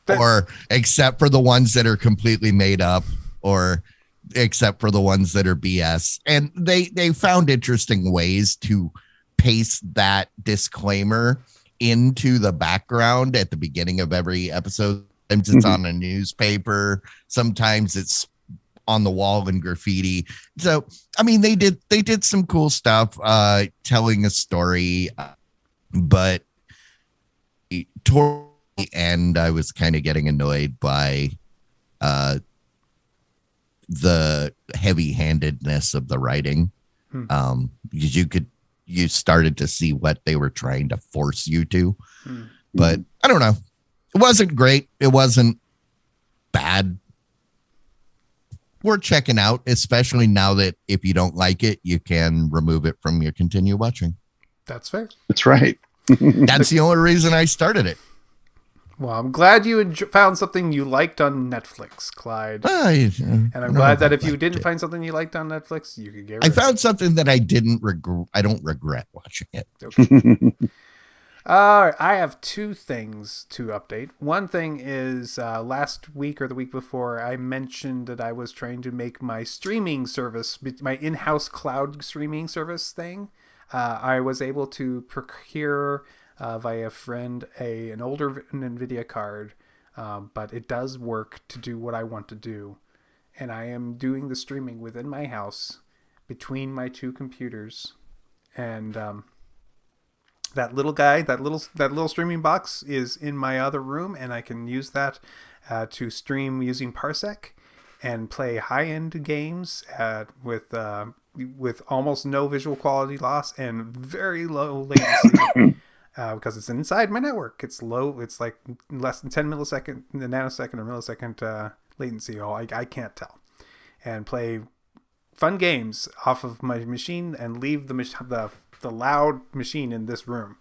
or except for the ones that are completely made up, or except for the ones that are BS. And they found interesting ways to paste that disclaimer into the background at the beginning of every episode. Sometimes it's on a newspaper. Sometimes it's on the wall and graffiti. So, I mean, they did some cool stuff, telling a story, but toward the end, I was kind of getting annoyed by the heavy-handedness of the writing. Because you started to see what they were trying to force you to. But I don't know. It wasn't great. It wasn't bad. Worth checking out, especially now that if you don't like it, you can remove it from your continue watching. That's fair. That's right. That's the only reason I started it. Well, I'm glad you found something you liked on Netflix, Clyde. And I'm glad that if you didn't find something you liked on Netflix, you could get rid of it. I found something that I don't regret watching it. Okay. All right, I have two things to update. One thing is last week or the week before, I mentioned that I was trying to make my streaming service, my in-house cloud streaming service thing. I was able to procure via a friend an older NVIDIA card, but it does work to do what I want to do. And I am doing the streaming within my house between my two computers. And that little guy, that little streaming box is in my other room, and I can use that to stream using Parsec and play high-end games with almost no visual quality loss and very low latency. Because it's inside my network. It's low. It's like less than 10 nanosecond or millisecond latency. Oh, I can't tell. And play fun games off of my machine and leave the loud machine in this room.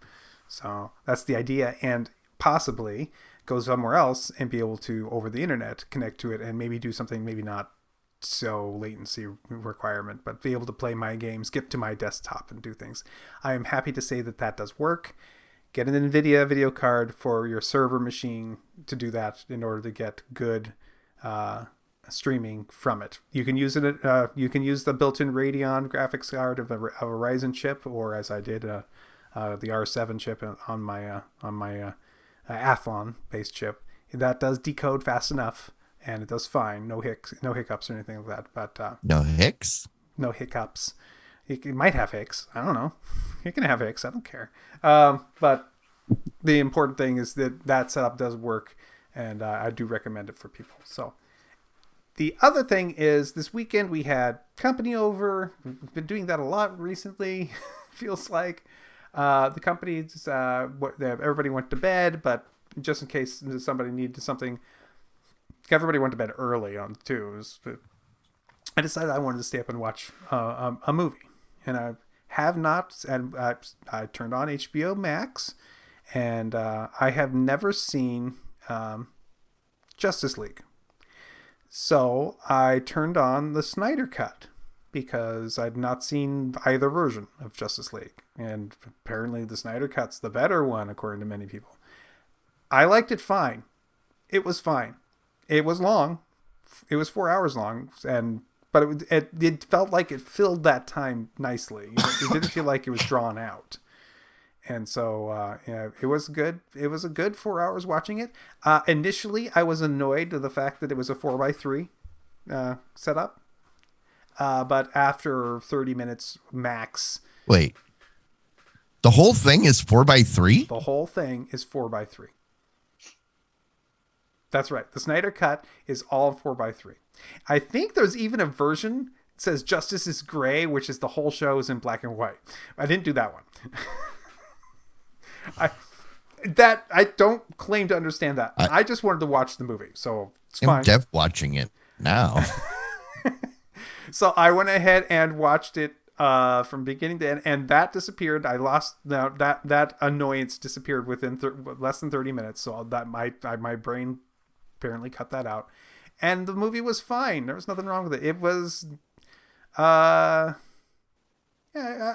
So that's the idea. And possibly go somewhere else and be able to, over the internet, connect to it and maybe do something maybe not so latency requirement, but be able to play my games, get to my desktop and do things. I am happy to say that does work. Get an NVIDIA video card for your server machine to do that in order to get good streaming from it. You can use it. You can use the built-in Radeon graphics card of a Ryzen chip, or as I did, the R7 chip on my Athlon-based chip. That does decode fast enough, and it does fine. No hiccups or anything like that. But no hiccups. No hiccups. It might have hicks. I don't know. It can have hicks. I don't care. But the important thing is that setup does work, and I do recommend it for people. So the other thing is this weekend we had company over. We've been doing that a lot recently. Feels like the company's everybody went to bed, but just in case somebody needed something, everybody went to bed early on too. I decided I wanted to stay up and watch a movie. And I have not, and I turned on HBO Max, and I have never seen Justice League. So I turned on the Snyder Cut because I'd not seen either version of Justice League. And apparently the Snyder Cut's the better one, according to many people. I liked it fine. It was fine. It was long. It was 4 hours long, but it felt like it filled that time nicely. It didn't feel like it was drawn out. And so, it was good. It was a good 4 hours watching it. Initially, I was annoyed at the fact that it was a 4x3 setup. But after 30 minutes max. Wait. The whole thing is 4x3? The whole thing is 4x3. That's right. The Snyder Cut is all 4x3. I think there's even a version that says Justice is Gray, which is the whole show is in black and white. I didn't do that one. I don't claim to understand that. I just wanted to watch the movie, so it's fine. I'm deaf watching it now. So I went ahead and watched it from beginning to end, and that disappeared. I lost that annoyance disappeared within less than 30 minutes. So that my brain apparently cut that out. And the movie was fine. There was nothing wrong with it. It was, I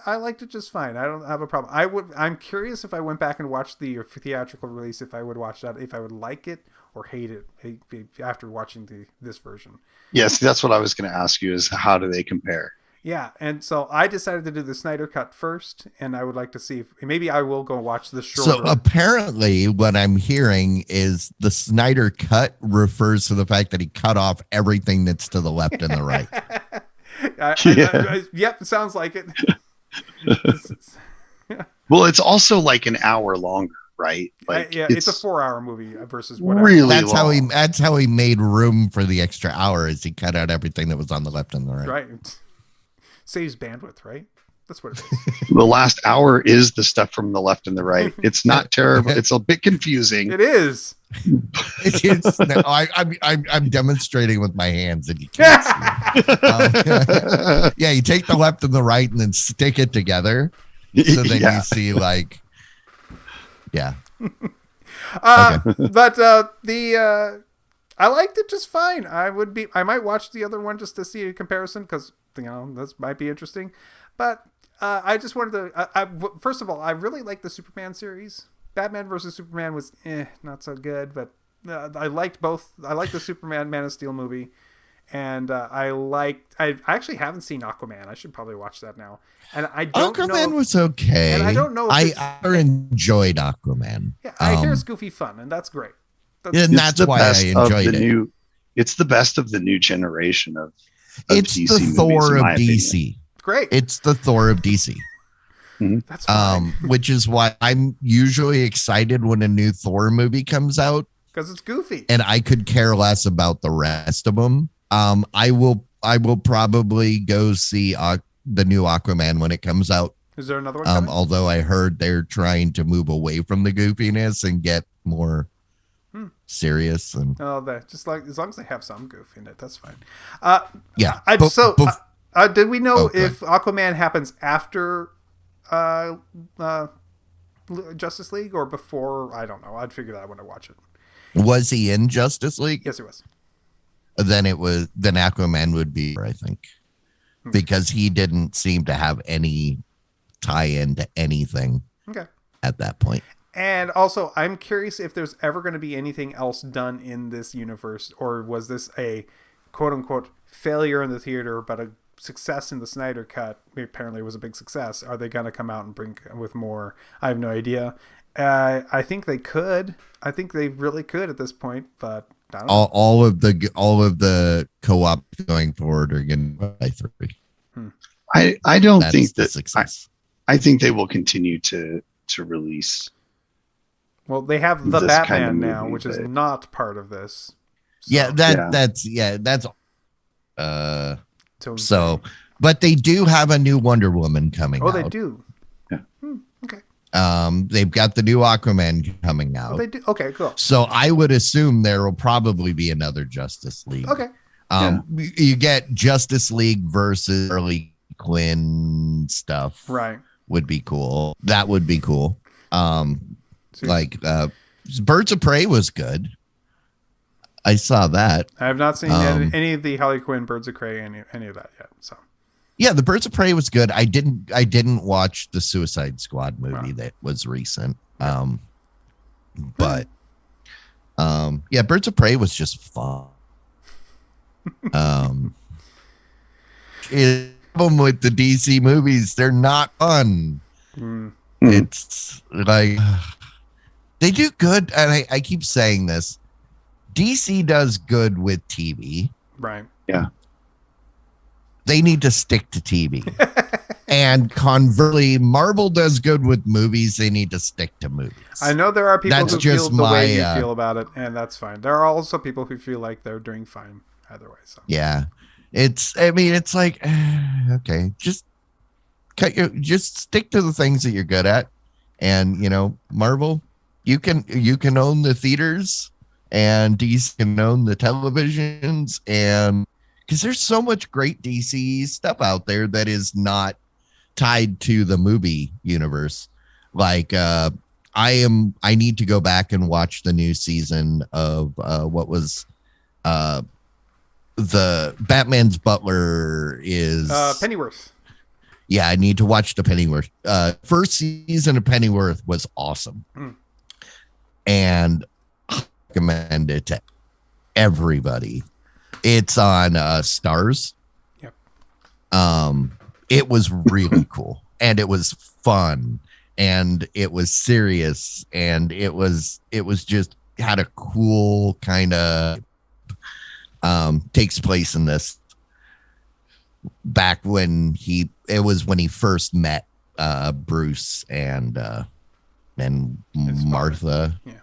liked it just fine. I don't have a problem. I'm curious if I went back and watched the theatrical release, if I would watch that, if I would like it or hate it after watching this version. Yes, that's what I was going to ask you is how do they compare? Yeah, and so I decided to do the Snyder Cut first, and I would like to see if maybe I will go watch the shorter. So apparently what I'm hearing is the Snyder Cut refers to the fact that he cut off everything that's to the left and the right. Yep, sounds like it. Well, it's also like an hour longer, right? Like it's a 4-hour movie versus whatever. Really that's how he made room for the extra hour, is he cut out everything that was on the left and the right. Right. Saves bandwidth, right? That's what it is. The last hour is the stuff from the left and the right. It's not terrible. It's a bit confusing. It is. It is. No, I'm demonstrating with my hands, and you can't see. Yeah, you take the left and the right, and then stick it together. So then you see, like, yeah. But I liked it just fine. I might watch the other one just to see a comparison, because this might be interesting. But I just wanted to. First of all, I really like the Superman series. Batman versus Superman was not so good, but I liked both. I liked the Superman Man of Steel movie, and I actually haven't seen Aquaman. I should probably watch that now. And I don't know. Aquaman was okay. And I don't know. I enjoyed Aquaman. Yeah, I hear it's goofy fun, and that's great. That's why I enjoyed it. It's the best of the new generation of it's DC the movies, Thor of DC. Opinion. Great. It's the Thor of DC. Mm-hmm. That's fine. Which is why I'm usually excited when a new Thor movie comes out, because it's goofy, and I could care less about the rest of them. I will probably go see the new Aquaman when it comes out. Is there another one coming? Although I heard they're trying to move away from the goofiness and get more serious, and just like, as long as they have some goof in it, that's fine. Yeah. Did we know if Aquaman happens after Justice League or before? I don't know. I'd figure that out when I watch it. Was he in Justice League? Yes, he was. Then Aquaman would be, I think, because he didn't seem to have any tie-in to anything at that point. And also, I'm curious if there's ever going to be anything else done in this universe, or was this a quote-unquote failure in the theater, but a success in the Snyder Cut? Apparently it was a big success. Are they going to come out and bring with more? I have no idea. I think they could. I think they really could at this point, but I don't know. All of the co-op going forward are going to by 3. I don't think that success. I think they will continue to release. Well, they have the Batman kind of now, which is not part of this. So. That's so, but they do have a new Wonder Woman coming out. Oh, they do. Yeah. Okay. They've got the new Aquaman coming out. Oh, they do. Okay, cool. So I would assume there will probably be another Justice League. Okay. You get Justice League versus Harley Quinn stuff. Right. Would be cool. That would be cool. Birds of Prey was good. I saw that. I have not seen any of the Harley Quinn, Birds of Prey, any of that yet. So. Yeah, the Birds of Prey was good. I didn't watch the Suicide Squad movie that was recent. Birds of Prey was just fun. Problem with the DC movies, they're not fun. It's like they do good, and I keep saying this. DC does good with TV. Right. Yeah. They need to stick to TV. And conversely, Marvel does good with movies. They need to stick to movies. I know there are people who feel the way you feel about it, and that's fine. There are also people who feel like they're doing fine either way. So. Yeah. It's like, okay, just stick to the things that you're good at. And, Marvel, you can own the theaters, and DC can own the televisions, and because there's so much great DC stuff out there that is not tied to the movie universe. Like I need to go back and watch the new season of what was the Batman's butler is Pennyworth. Yeah, I need to watch the Pennyworth. First season of Pennyworth was awesome. And I recommend it to everybody. It's on Stars. Yep. It was really cool, and it was fun, and it was serious, and it was just had a cool kind of takes place in this back when he first met Bruce and Martha. Yeah.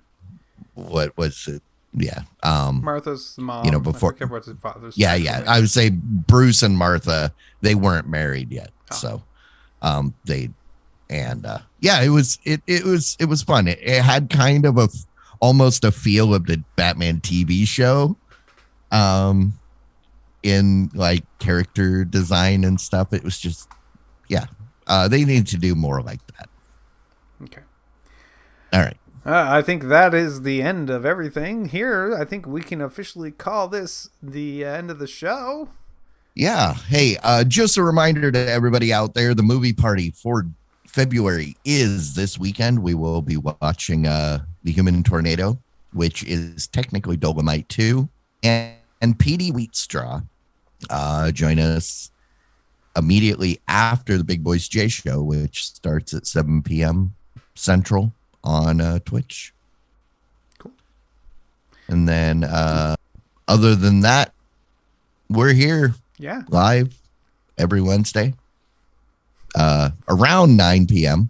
What was it? Yeah. Martha's the mom. Before. I forget what his father's. Yeah. I would say Bruce and Martha, they weren't married yet. Oh. So, it was fun. It had kind of almost a feel of the Batman TV show, in like character design and stuff. It was just, they need to do more like that. Okay. All right. I think that is the end of everything here. I think we can officially call this the end of the show. Yeah. Hey, just a reminder to everybody out there, the movie party for February is this weekend. We will be watching The Human Tornado, which is technically Dolomite 2, and PD Wheatstraw. Join us immediately after the Big Boys J Show, which starts at 7 p.m. Central on Twitch. Cool. And then other than that, we're here live every Wednesday around 9 p.m.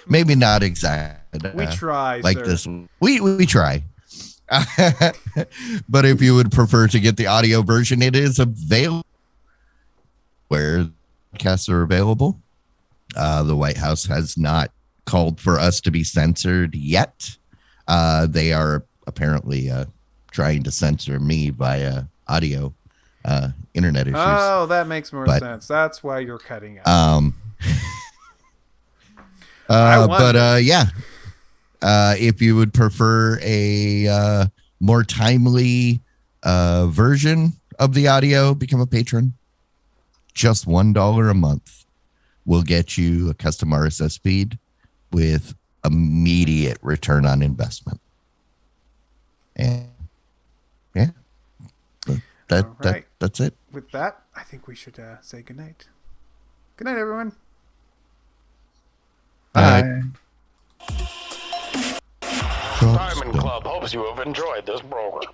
Maybe not exact. We try, like sir. This. We try. But if you would prefer to get the audio version, it is available where podcasts are available. The White House has not called for us to be censored yet. They are apparently trying to censor me via audio internet issues. Oh, that makes more sense. That's why you're cutting out. If you would prefer a more timely version of the audio, become a patron. Just $1 a month will get you a custom RSS feed with immediate return on investment. And that's it. With that, I think we should say goodnight. Good night, everyone. Bye. Diamond Club hopes you have enjoyed this program.